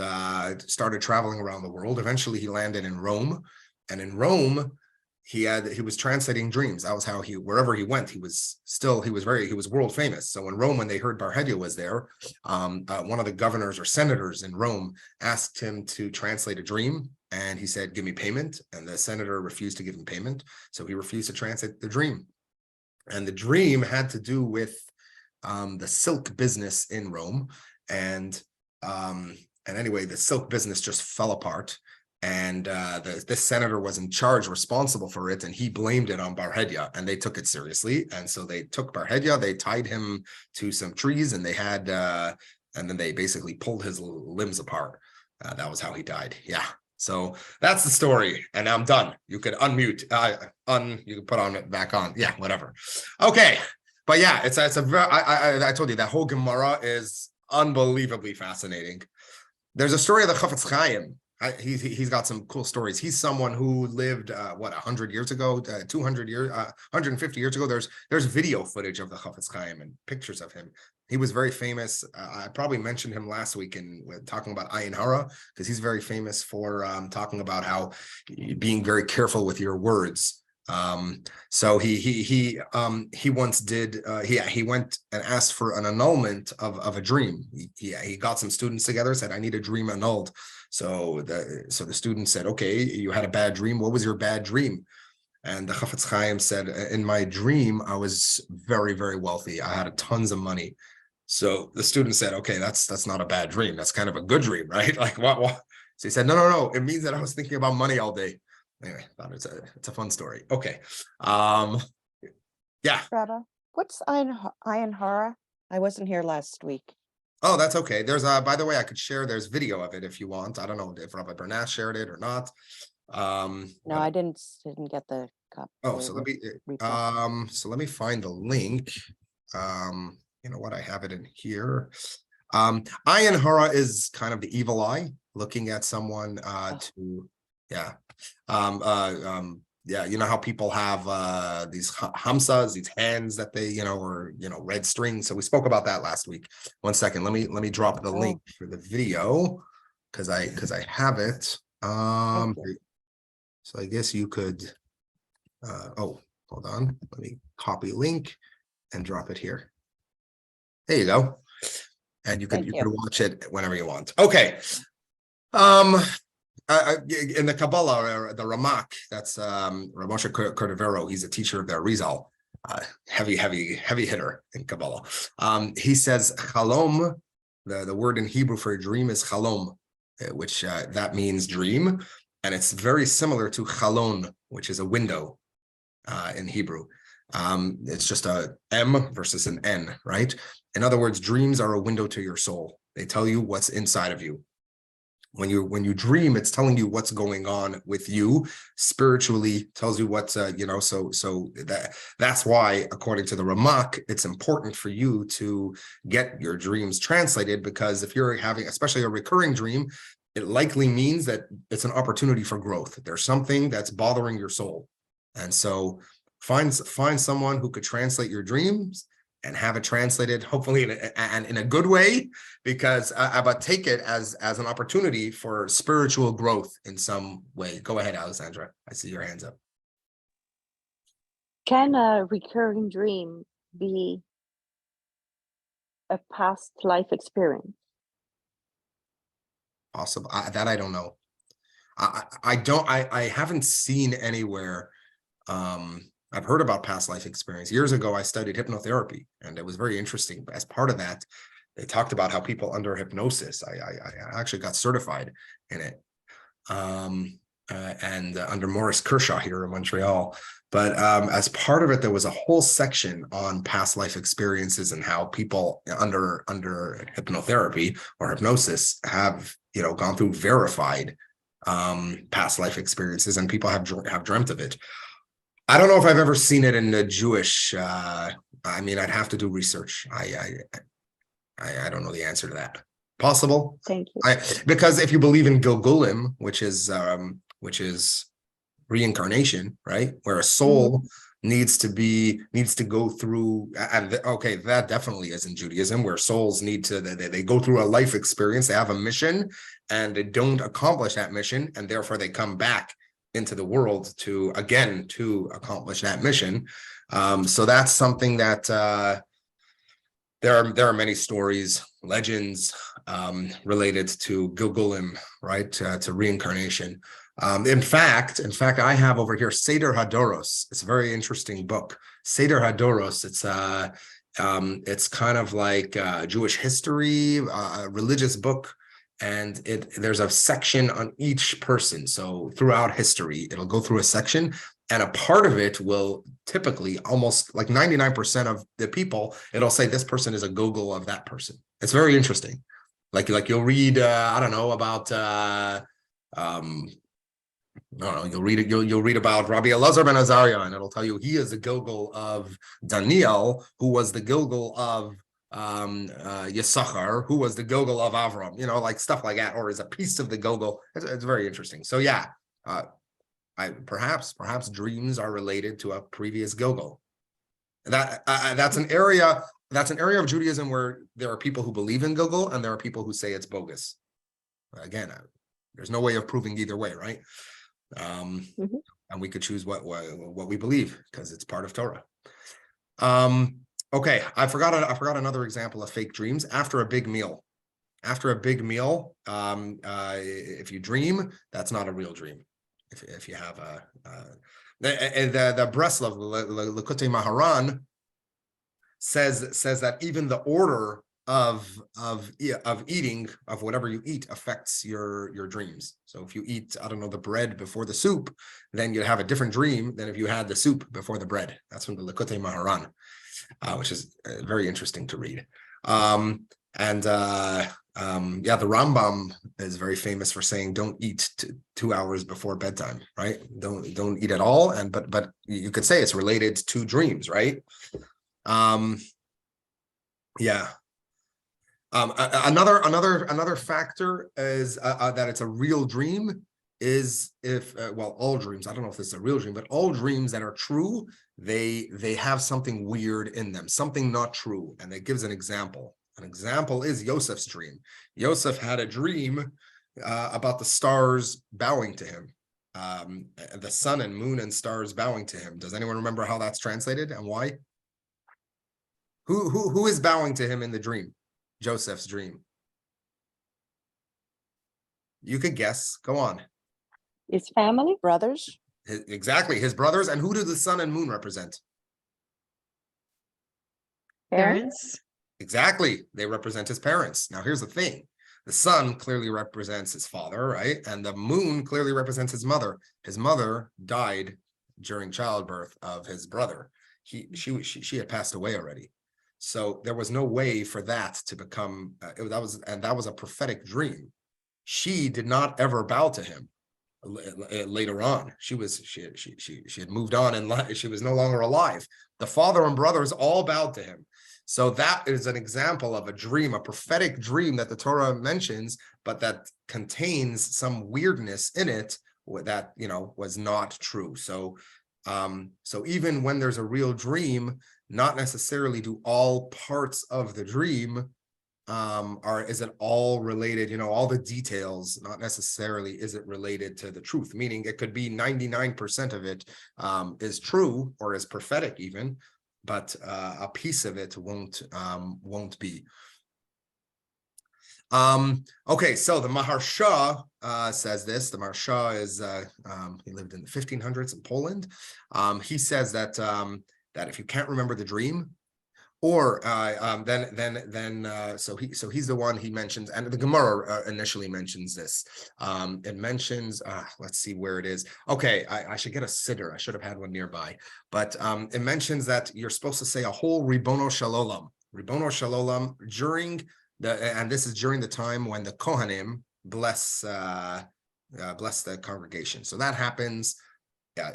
started traveling around the world. Eventually he landed in Rome, and in Rome, he was translating dreams. That was how wherever he went, he was world famous. So in Rome, when they heard Bar Hedya was there, one of the governors or senators in Rome asked him to translate a dream, and he said, give me payment. And the senator refused to give him payment. So he refused to translate the dream. And the dream had to do with the silk business in Rome. And anyway, the silk business just fell apart. And this senator was in charge, responsible for it, and he blamed it on Bar Hedya, and they took it seriously. And so they took Bar Hedya, they tied him to some trees, and and then they basically pulled his limbs apart. That was how he died. Yeah. So that's the story, and I'm done. You could unmute, you can put on it back on. Yeah, whatever. Okay, but yeah, it's a very, I told you that whole Gemara is unbelievably fascinating. There's a story of the Chafetz Chaim. He's got some cool stories. He's someone who lived 100 years ago, 200 years, 150 years ago. There's video footage of the Chafetz Chaim and pictures of him. He was very famous. I probably mentioned him last week in talking about Ayin Hara, because he's very famous for talking about how being very careful with your words. So he once did he went and asked for an annulment of a dream. He got some students together, said, I need a dream annulled. So the student said, okay, you had a bad dream. What was your bad dream? And the Chafetz Chaim said, in my dream, I was very, very wealthy. I had tons of money. So the student said, okay, that's not a bad dream. That's kind of a good dream, right? Like what? So he said, no. It means that I was thinking about money all day. Anyway, it's a fun story. Okay. Yeah. Rabbi, what's Ayin Hara? I wasn't here last week. Oh, that's okay. There's by the way, I could share, there's video of it if you want. I don't know if Rabbi Bernas shared it or not. No, I didn't get the copy. Oh, so let me find the link. You know what, I have it in here. Ayin Hara is kind of the evil eye, looking at someone yeah, you know how people have these hamsas, these hands that they, or red strings. So we spoke about that last week. 1 second, let me drop the link for the video because I have it. So I guess you could. Oh, Hold on, let me copy link and drop it here. There you go. And you can Thank you you. can watch it whenever you want. Okay. In the Kabbalah, the Ramak, that's Rav Moshe Cordovero, he's a teacher of the Arizal, heavy hitter in Kabbalah. He says chalom, the word in Hebrew for a dream is chalom, which that means dream, and it's very similar to chalon, which is a window in Hebrew. It's just a M versus an N, right? In other words, dreams are a window to your soul. They tell you what's inside of you. When you dream, it's telling you what's going on with you spiritually, tells you what's so that's why, according to the Ramak, it's important for you to get your dreams translated, because if you're having especially a recurring dream, it likely means that it's an opportunity for growth. There's something that's bothering your soul, and so find someone who could translate your dreams and have it translated, hopefully in a good way, because but take it as an opportunity for spiritual growth in some way. Go ahead, Alexandra. I see your hands up. Can a recurring dream be a past life experience? Possible. That I don't know. I haven't seen anywhere. I've heard about past life experience. Years ago, I studied hypnotherapy, and it was very interesting. As part of that, they talked about how people under hypnosis, I actually got certified in it, and under Maurice Kershaw here in Montreal. But as part of it, there was a whole section on past life experiences and how people under hypnotherapy or hypnosis have gone through verified past life experiences, and people have dreamt of it. I don't know if I've ever seen it in the Jewish. I mean, I'd have to do research. I don't know the answer to that. Possible. Thank you. Because if you believe in Gilgulim, which is reincarnation, right, where a soul needs to go through, and okay, that definitely is in Judaism, where souls need to they go through a life experience, they have a mission, and they don't accomplish that mission, and therefore they come back into the world to accomplish that mission. So that's something that there are many stories, legends related to Gilgulim, right, to reincarnation. In fact, I have over here Seder Hadoros. It's a very interesting book. Seder Hadoros. It's kind of like Jewish history, a religious book. And there's a section on each person. So throughout history, it'll go through a section, and a part of it will typically, almost like 99% of the people, it'll say this person is a Gogol of that person. It's very interesting. Like you'll read, I don't know about, you'll read about Rabbi Elazar ben Azariah, and it'll tell you he is the Gilgul of Daniel, who was the Gilgul of Yisachar, who was the Gilgul of Avram, like stuff like that, or is a piece of the Gilgul. It's very interesting. So yeah, perhaps dreams are related to a previous Gilgul. That's an area of Judaism where there are people who believe in Gilgul, and there are people who say it's bogus. Again, there's no way of proving either way, right? And we could choose what we believe, because it's part of Torah. Okay, I forgot another example of fake dreams. After a big meal, if you dream, that's not a real dream. If you have the Breslov Likutei Maharan says that even the order of eating of whatever you eat affects your dreams. So if you eat, I don't know, the bread before the soup, then you have a different dream than if you had the soup before the bread. That's from the Likutei Maharan, which is very interesting to read. The Rambam is very famous for saying don't eat 2 hours before bedtime, right? Don't eat at all. But you could say it's related to dreams, right? Another factor is that it's a real dream is if all dreams, I don't know if this is a real dream, but all dreams that are true, they have something weird in them, something not true. And it gives an example. An example is Yosef's dream. Yosef had a dream about the stars bowing to him. the sun and moon and stars bowing to him. Does anyone remember how that's translated and why? Who is bowing to him in the dream? Joseph's dream. You could guess. Go on. His family? Brothers? Exactly, his brothers. And who do the sun and moon represent? Parents. Exactly, they represent his parents. Now, here's the thing. The sun clearly represents his father, right? And the moon clearly represents his mother. His mother died during childbirth of his brother. She had passed away already. So there was no way for that to become, that was a prophetic dream. She did not ever bow to him later on. She had moved on in life. She was no longer alive. The father and brothers all bowed to him. So that is an example of a dream, a prophetic dream that the Torah mentions, but that contains some weirdness in it that, was not true. So even when there's a real dream, not necessarily do all parts of the dream is it all related, all the details, not necessarily is it related to the truth, meaning it could be 99% of it is true or is prophetic even, but a piece of it won't be. Okay, so the Maharsha says this. The Maharsha is he lived in the 1500s in Poland. He says that that if you can't remember the dream, or so he's the one he mentions, and the Gemara initially mentions this. It mentions, let's see where it is. Okay, I should get a siddur. I should have had one nearby, but it mentions that you're supposed to say a whole Ribono Shalom during and this is during the time when the Kohanim bless the congregation. So that happens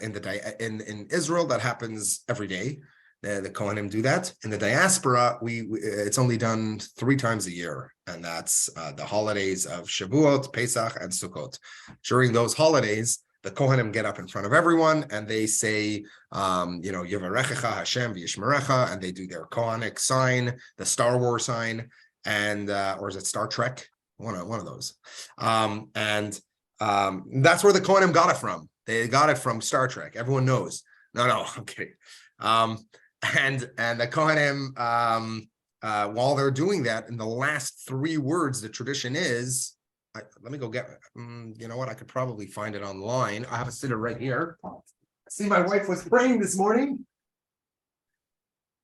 in Israel. That happens every day. The Kohanim do that. In the diaspora, it's only done 3 times a year, and that's the holidays of Shavuot, Pesach, and Sukkot. During those holidays, the Kohanim get up in front of everyone and they say, Yevarechecha Hashem v'yishmerecha, and they do their Kohanic sign, the Star Wars sign, and or is it Star Trek? One of those. That's where the Kohanim got it from. They got it from Star Trek. Everyone knows. No, I'm kidding. And the Kohanim, while they're doing that, in the last 3 words, the tradition is, let me go get, you know what, I could probably find it online. I have a siddur right here. See, my wife was praying this morning.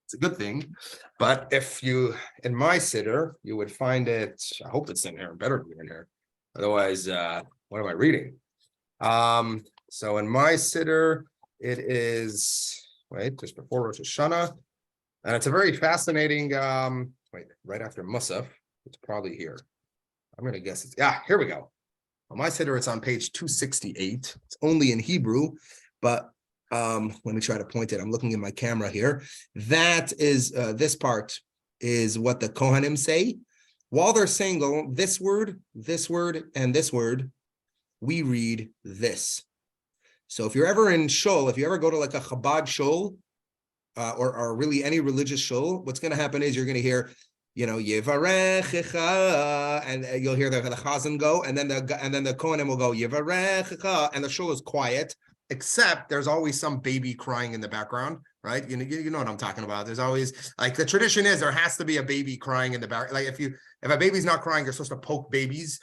It's a good thing. But if you, in my siddur, you would find it, I hope it's in here, better be in here. Otherwise, what am I reading? So in my siddur, it is, just before Rosh Hashanah, and it's a very fascinating, right after Musaf, it's probably here. I'm going to guess it's, here we go. On my siddur, it's on page 268. It's only in Hebrew, but let me try to point it. I'm looking at my camera here. That is, this part is what the Kohanim say. While they're saying this word, and this word, we read this. So if you're ever in shul, if you ever go to like a Chabad shul, or really any religious shul, what's going to happen is you're going to hear, Yevarechecha, and you'll hear the chazan go, and then the Kohanim will go Yevarechecha, and the shul is quiet, except there's always some baby crying in the background, right? You know what I'm talking about. There's always, like, the tradition is there has to be a baby crying in the back. Like if a baby's not crying, you're supposed to poke babies.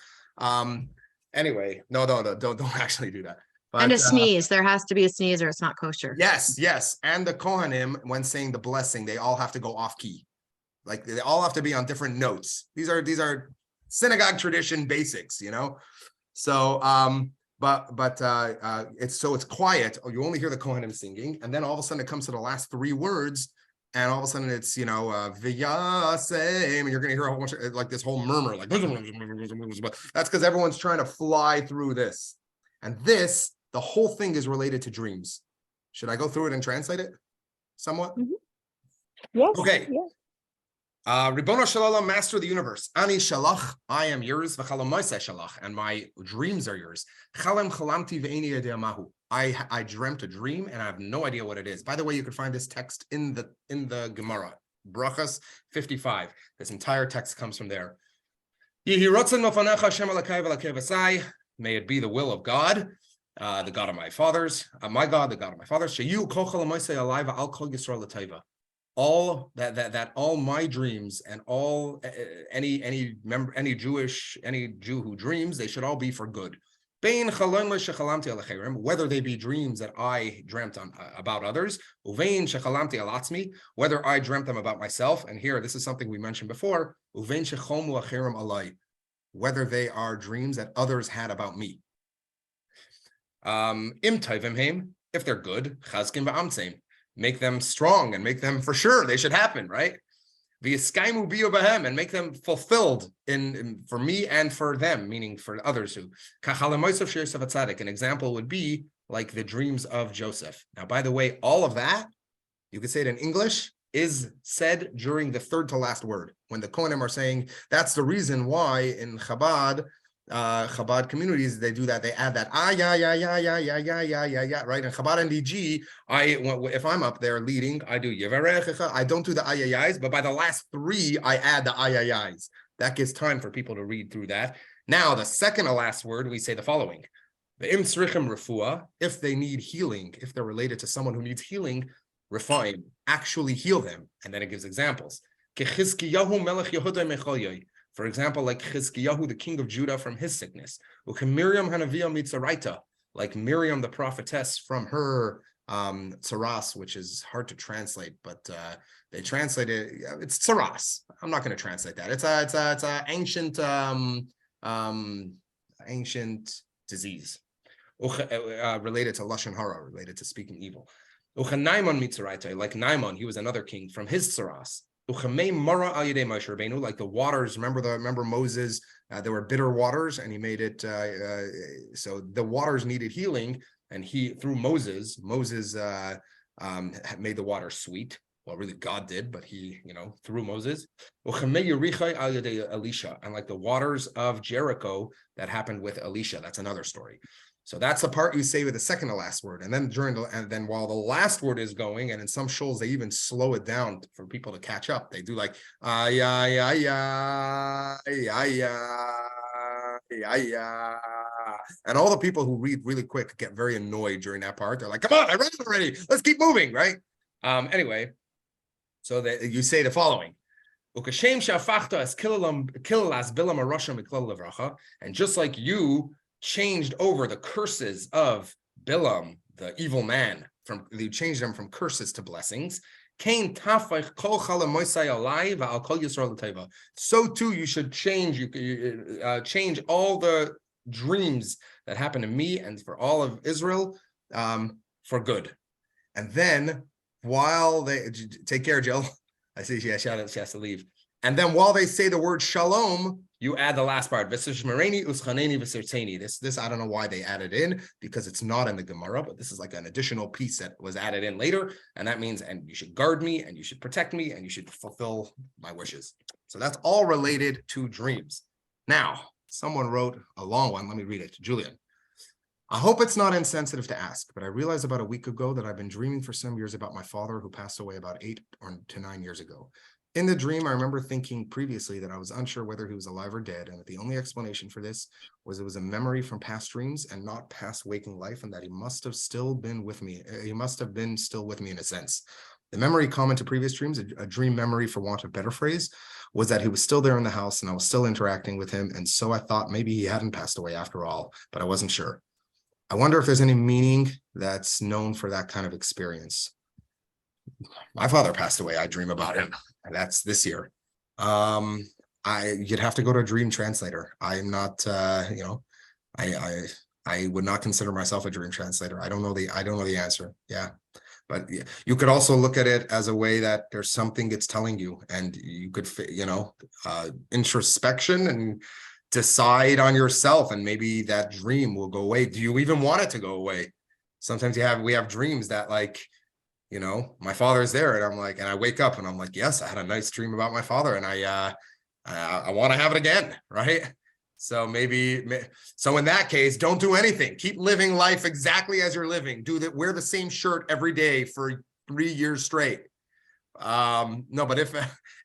Anyway, no, don't actually do that. But, and a sneeze. There has to be a sneeze or it's not kosher. Yes. And the Kohanim, when saying the blessing, they all have to go off key. Like they all have to be on different notes. These are synagogue tradition basics, So but it's quiet. You only hear the Kohanim singing, and then all of a sudden it comes to the last 3 words, and all of a sudden it's v'yasem, and you're gonna hear a whole bunch of like this whole murmur, like that's because everyone's trying to fly through this. And this, the whole thing is related to dreams. Should I go through it and translate it somewhat? Mm-hmm. Yes. Okay. Yes. Ribono Shalom, master of the universe. Ani shalach, I am yours. V'chalamoisei shalach, and my dreams are yours. Chalem chalamti ve'eni yodea mahu. I dreamt a dream and I have no idea what it is. By the way, you can find this text in the Gemara, Brachas 55. This entire text comes from there. Yehi rotzen mofanecha Hashem alakai v'alakei v'sai. May it be the will of God the God of my fathers, my God, the God of my fathers. All that all my dreams and all any Jew who dreams, they should all be for good. Whether they be dreams that I dreamt about others, whether I dreamt them about myself. And here, this is something we mentioned before, whether they are dreams that others had about me. If they're good, make them strong and make them for sure they should happen, right? And make them fulfilled for me and for them, meaning for others who. An example would be like the dreams of Joseph. Now, by the way, all of that, you could say it in English, is said during the third to last word. When the Kohanim are saying, that's the reason why in Chabad communities, they do that. They add that right? In Chabad and DG, if I'm up there leading, I do Yevarechecha. I don't do the ayayays, but by the last three, I add the ayayays. That gives time for people to read through that. Now, the second to last word, we say the following: Ve'im tzrichem refuah, if they need healing, if they're related to someone who needs healing, refine, actually heal them. And then it gives examples. Kechizkiyahu melech Yehuda mecholyoy. For example, like Chizkiyahu, the king of Judah, from his sickness. Miriam Hanaviyah mitzaraita, like Miriam, the prophetess, from her tsaras, which is hard to translate, but they translate it. It's tsaras. I'm not going to translate that. It's a ancient disease related to lashon hara, related to speaking evil. Naiman mitzaraita, like Naiman, he was another king from his tsaras. Like the waters, remember Moses, there were bitter waters and he made it so the waters needed healing, and through Moses made the water sweet. Well, really God did, but he, through Moses. And like the waters of Jericho that happened with Elisha. That's another story. So that's the part you say with the second to last word. And then while the last word is going, and in some shows they even slow it down for people to catch up. They do like and all the people who read really quick get very annoyed during that part. They're like, come on, I read it already. Let's keep moving, right? Anyway, so that you say the following. And just like you changed over the curses of Bilam, the evil man, you changed them from curses to blessings. So too you should change. You change all the dreams that happened to me and for all of Israel for good. And then while they take care, Jill. I see she has to leave. And then while they say the word shalom, you add the last part. This I don't know why they added in, because it's not in the Gemara, but this is like an additional piece that was added in later. And that means, and you should guard me, and you should protect me, and you should fulfill my wishes. So that's all related to dreams. Now, someone wrote a long one. Let me read it. Julian. I hope it's not insensitive to ask, but I realized about a week ago that I've been dreaming for some years about my father, who passed away about 8 to 9 years ago. In the dream, I remember thinking previously that I was unsure whether he was alive or dead, and that the only explanation for this was it was a memory from past dreams and not past waking life, and that he must have still been with me. He must have been still with me in a sense. The memory common to previous dreams, a dream memory for want of a better phrase, was that he was still there in the house and I was still interacting with him, and so I thought maybe he hadn't passed away after all, but I wasn't sure. I wonder if there's any meaning that's known for that kind of experience. My father passed away. I dream about him. And that's this year. You'd have to go to a dream translator. I'm not, I would not consider myself a dream translator. I don't know the answer. Yeah. But yeah, you could also look at it as a way that there's something it's telling you, and you could, introspection and decide on yourself, and maybe that dream will go away. Do you even want it to go away? Sometimes we have dreams that, like, my father's there, and I'm like, and I wake up and I'm like, yes, I had a nice dream about my father, and I want to have it again, right? So so in that case, don't do anything. Keep living life exactly as you're living. Wear the same shirt every day for 3 years straight. No, but if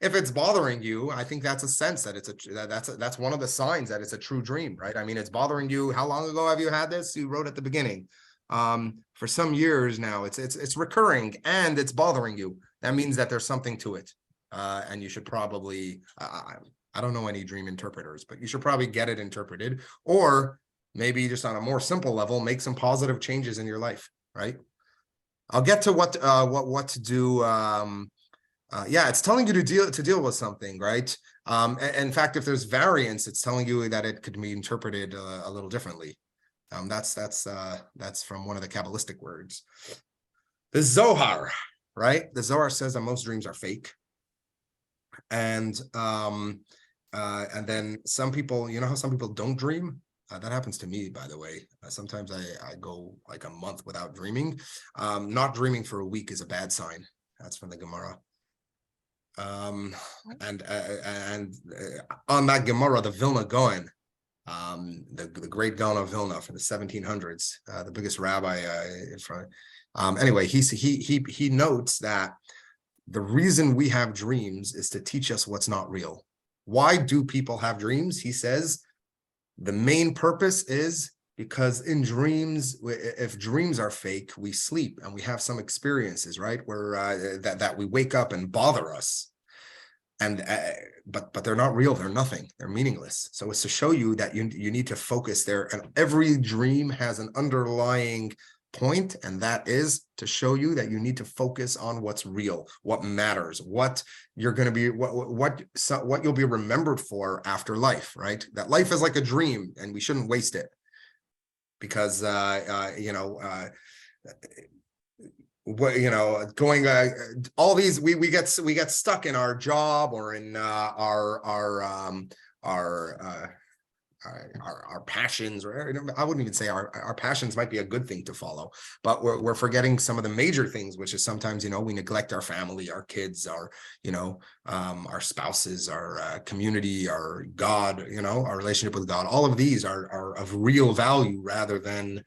it's bothering you, I think that's a sense that that's one of the signs that it's a true dream, right? I mean, it's bothering you. How long ago have you had this? You wrote at the beginning. For some years now, it's recurring and it's bothering you. That means that there's something to it, and you should probably I don't know any dream interpreters, but you should probably get it interpreted, or maybe just on a more simple level, make some positive changes in your life, right? I'll get to what to do. Yeah, it's telling you to deal with something, right? In fact, if there's variance, it's telling you that it could be interpreted a little differently. That's from one of the Kabbalistic words. The Zohar, right? The Zohar says that most dreams are fake, and then some people, you know how some people don't dream. That happens to me, by the way. Sometimes I go like a month without dreaming. Not dreaming for a week is a bad sign. That's from the Gemara. And on that Gemara, the Vilna Gaon, the great Gaon of Vilna from the 1700s, the biggest rabbi anyway, he notes that the reason we have dreams is to teach us what's not real. Why do people have dreams? He says the main purpose is because in dreams, if dreams are fake, we sleep and we have some experiences, right, where that we wake up and bother us. And but they're not real. They're nothing. They're meaningless. So it's to show you that you need to focus there. And every dream has an underlying point, and that is to show you that you need to focus on what's real, what matters, what you're going to be, what you'll be remembered for after life. Right? That life is like a dream, and we shouldn't waste it, because going all these we get stuck in our job or in our passions, or I wouldn't even say our passions might be a good thing to follow, but we're forgetting some of the major things, which is sometimes we neglect our family, our kids, our spouses, our community, our God, our relationship with God. All of these are of real value rather than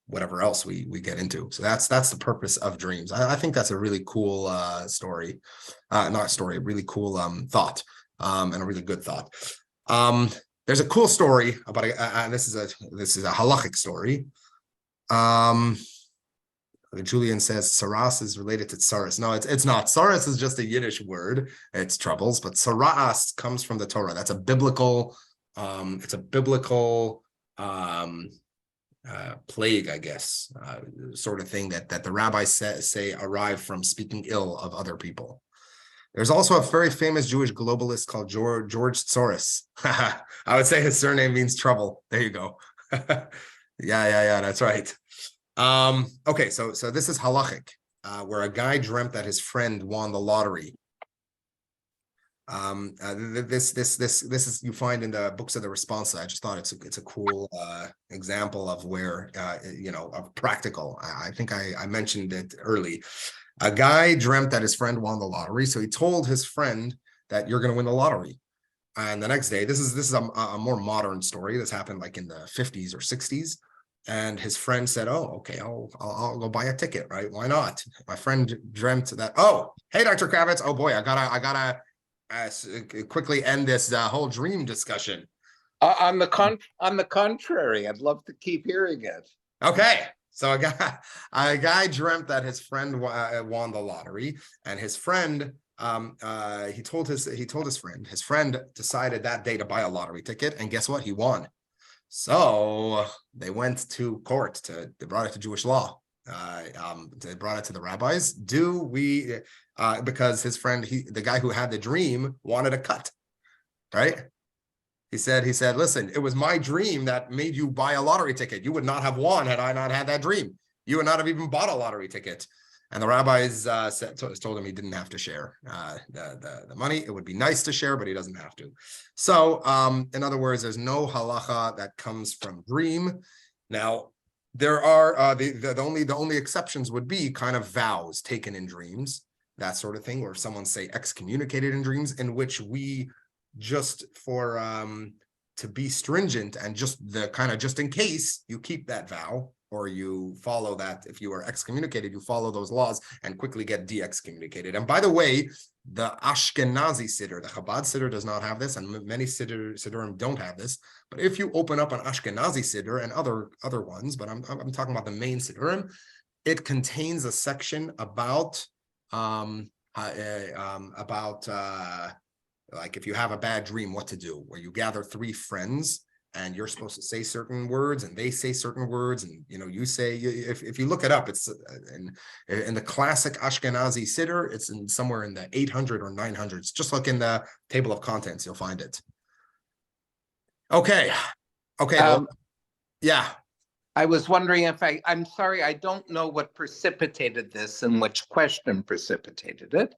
whatever else we get into. So that's the purpose of dreams. I think that's a really cool really cool thought, and a really good thought. There's a cool story about this is a halachic story. Julian says Saras is related to Tsaras. No, it's not. Tsaras is just a Yiddish word. It's troubles, but Saras comes from the Torah. That's a biblical plague, I guess, sort of thing that the rabbis say arrived from speaking ill of other people. There's also a very famous Jewish globalist called George Soros. I would say his surname means trouble. There you go. Yeah, that's right. Okay, so this is halachic, where a guy dreamt that his friend won the lottery. This is, you find in the books of the responsa. I just thought it's a cool example of where of practical. I think I mentioned it early. A guy dreamt that his friend won the lottery, so he told his friend that you're going to win the lottery. And the next day, this is a more modern story. This happened like in the 50s or 60s. And his friend said, "Oh, okay, I'll go buy a ticket, right? Why not?" My friend dreamt that. Oh, hey, Dr. Kravitz. Oh boy, I gotta quickly end this whole dream discussion. On the contrary, I'd love to keep hearing it. Okay, so a guy dreamt that his friend won the lottery, and his friend he told his friend. His friend decided that day to buy a lottery ticket, and guess what? He won. So they went to court. They brought it to Jewish law. They brought it to the rabbis. Because his friend, the guy who had the dream, wanted a cut, right? He said, "Listen, it was my dream that made you buy a lottery ticket. You would not have won had I not had that dream. You would not have even bought a lottery ticket." And the rabbis told him he didn't have to share the money. It would be nice to share, but he doesn't have to. So, in other words, there's no halacha that comes from dream. Now, there are the only exceptions would be kind of vows taken in dreams, that sort of thing, where someone say excommunicated in dreams, in which we just to be stringent and just in case you keep that vow, or you follow that. If you are excommunicated, you follow those laws and quickly get de-excommunicated. And by the way, the Ashkenazi Siddur, the Chabad Siddur does not have this, and many Siddurim don't have this. But if you open up an Ashkenazi Siddur and other ones, but I'm talking about the main Siddurim, it contains a section about like if you have a bad dream, what to do, where you gather 3 friends and you're supposed to say certain words and they say certain words, and you say, if you look it up, it's in the classic Ashkenazi Siddur, it's in somewhere in the 800 or 900s. Just look in the table of contents, you'll find it. Okay. Yeah. I was wondering if I'm sorry, I don't know what precipitated this and which question precipitated it.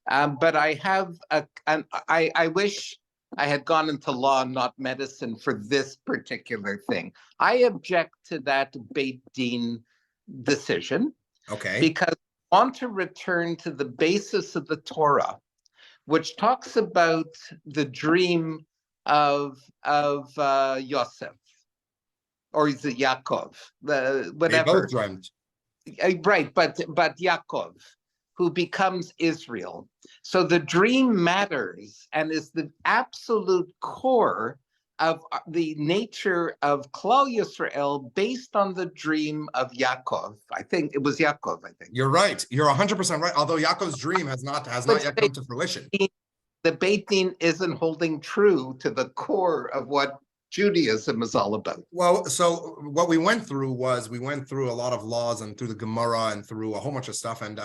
But I have I wish I had gone into law, not medicine, for this particular thing. I object to that Beit Din decision. Okay. Because I want to return to the basis of the Torah, which talks about the dream of Yosef, or is it Yaakov? Whatever. They both dreamt. Right, but Yaakov, who becomes Israel. So the dream matters and is the absolute core of the nature of Klal Yisrael based on the dream of Yaakov. I think it was Yaakov, I think. You're right. You're 100% right. Although Yaakov's dream has not yet come to fruition. The Beit Din isn't holding true to the core of what Judaism is all about. Well, so what we went through was a lot of laws and through the Gemara and through a whole bunch of stuff. And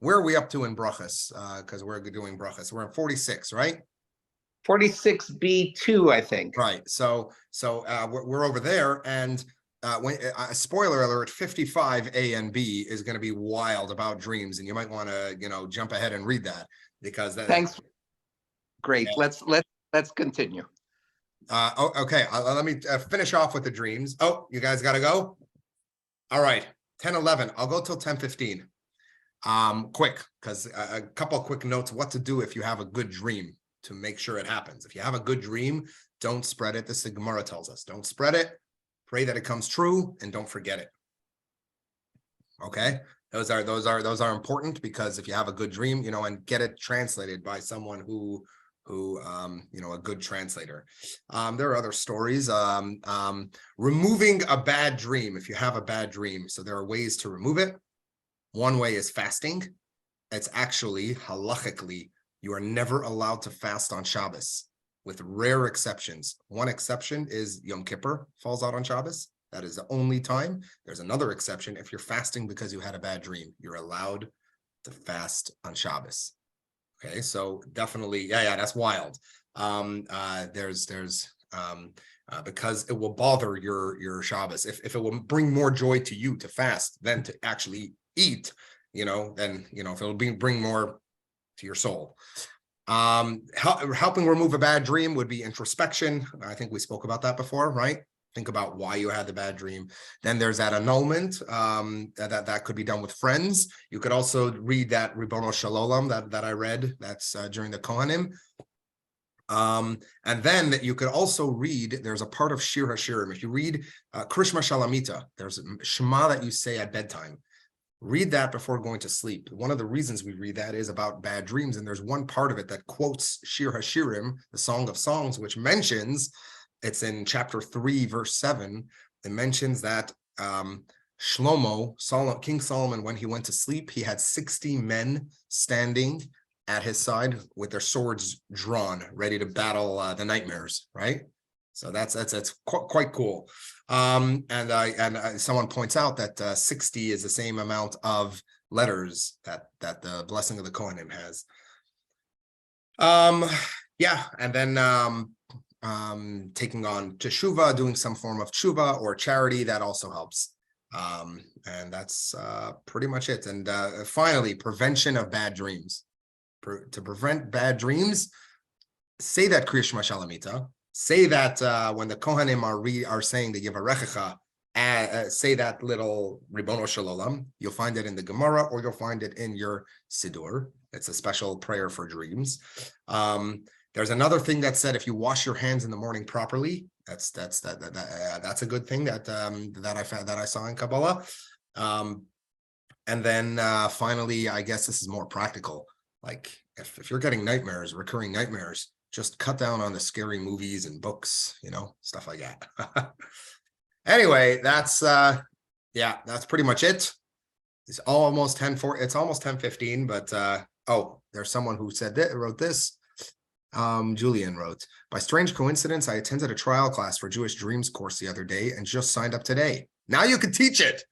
where are we up to in brachas? Because we're doing brachas. We're in 46, right? 46b2, I think. Right. So we're over there, and when spoiler alert, 55a and b is going to be wild about dreams, and you might want to jump ahead and read that, because Thanks. Great. Yeah. Let's continue. Okay, let me finish off with the dreams. Oh, you guys got to go? All right, 10:11. I'll go till 10:15. Quick, because a couple of quick notes what to do if you have a good dream to make sure it happens. If you have a good dream, don't spread it. This is the Gemara tells us. Don't spread it. Pray that it comes true, and don't forget it. Okay, those are important, because if you have a good dream, and get it translated by someone who a good translator. There are other stories. Removing a bad dream. If you have a bad dream, so there are ways to remove it. One way is fasting. It's actually halachically, you are never allowed to fast on Shabbos, with rare exceptions. One exception is Yom Kippur falls out on Shabbos. That is the only time. There's another exception. If you're fasting because you had a bad dream, you're allowed to fast on Shabbos. Okay, so definitely, yeah, that's wild. Because it will bother your Shabbos. If it will bring more joy to you to fast than to actually eat, then if it'll bring more to your soul. Helping remove a bad dream would be introspection. I think we spoke about that before, right? Think about why you had the bad dream. Then there's that annulment that could be done with friends. You could also read that Ribono Shalom that I read. That's during the Kohanim. And then you could also read, there's a part of Shir HaShirim. If you read Krishma Shalamita, there's a Shema that you say at bedtime. Read that before going to sleep. One of the reasons we read that is about bad dreams. And there's one part of it that quotes Shir HaShirim, the Song of Songs, which mentions, it's in chapter 3, verse 7. It mentions that King Solomon, when he went to sleep, he had 60 men standing at his side with their swords drawn, ready to battle the nightmares, right? So that's quite cool. And someone points out that 60 is the same amount of letters that the blessing of the Kohanim has. Yeah, and then taking on teshuva, doing some form of teshuva or charity, that also helps. And that's pretty much it. And finally, prevention of bad dreams. To prevent bad dreams, say that Kriya Shema Shalamita. Say that when the Kohanim are saying the Yevarechecha, say that little Ribono Shalom. You'll find it in the Gemara, or you'll find it in your Siddur. It's a special prayer for dreams. There's another thing that said if you wash your hands in the morning properly, that's a good thing that I saw in Kabbalah. And then finally, I guess this is more practical. Like if you're getting nightmares, recurring nightmares, just cut down on the scary movies and books, you know, stuff like that. Anyway, that's pretty much it. It's almost 10:04. It's almost 10:15, but oh, there's someone who said that wrote this. Julian wrote, by strange coincidence, I attended a trial class for Jewish Dreams course the other day and just signed up today. Now you can teach it.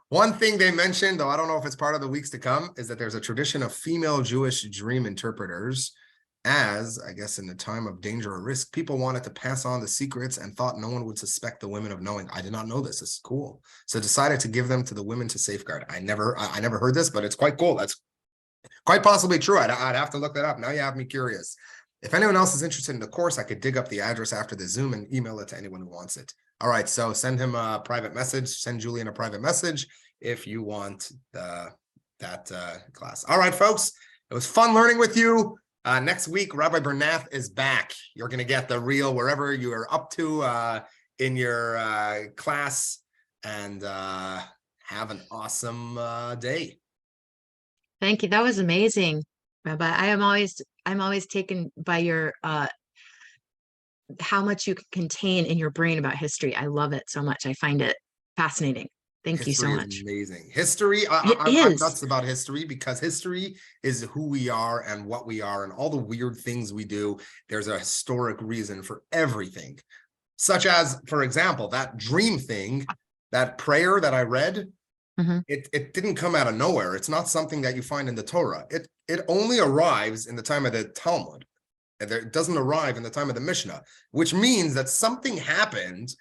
One thing they mentioned, though I don't know if it's part of the weeks to come, is that there's a tradition of female Jewish dream interpreters, as, I guess, in the time of danger or risk, people wanted to pass on the secrets and thought no one would suspect the women of knowing. I did not know this. This is cool. So decided to give them to the women to safeguard. I never heard this, but it's quite cool. That's quite possibly true. I'd have to look that up. Now you have me curious. If anyone else is interested in the course, I could dig up the address after the Zoom and email it to anyone who wants it. All right, so send him a private message. Send Julian a private message if you want that class. All right, folks, it was fun learning with you. Next week, Rabbi Bernath is back. You're going to get the real wherever you are up to in your class, and have an awesome day. Thank you. That was amazing, Rabbi. I'm always taken by your how much you can contain in your brain about history. I love it so much. I find it fascinating. Thank you so History is much. amazing. History, I'm nuts about history, because history is who we are and what we are and all the weird things we do. There's a historic reason for everything, such as, for example, that dream thing, that prayer that I read. It didn't come out of nowhere. It's not something that you find in the Torah. It only arrives in the time of the Talmud. It doesn't arrive in the time of the Mishnah, which means that something happened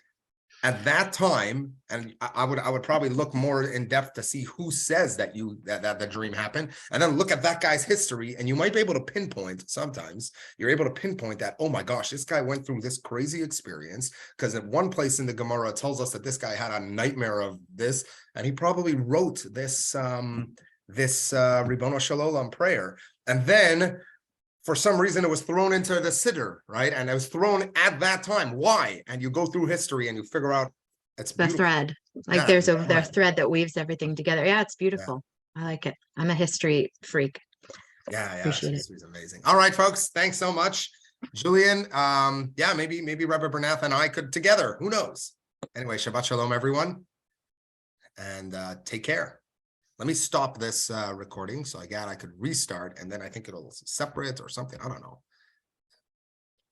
at that time, and I would probably look more in depth to see who says that the dream happened, and then look at that guy's history, and you might be able to pinpoint. Sometimes you're able to pinpoint that, oh my gosh, this guy went through this crazy experience, because at one place in the Gemara it tells us that this guy had a nightmare of this, and he probably wrote this Ribono Shel Olam prayer, and then for some reason it was thrown into the Siddur, right? And it was thrown at that time. Why? And you go through history and you figure out it's The beautiful. thread, like Yeah, there's the a thread that weaves everything together. Yeah, it's beautiful. I like it. I'm a history freak. Yeah, Appreciate it. history's amazing. All right, folks, thanks so much, Julian. Yeah, maybe Rabbi Bernath and I could together. Who knows? Anyway, Shabbat Shalom, everyone, and take care. Let me stop this recording so I could restart, and then I think it'll separate or something. I don't know.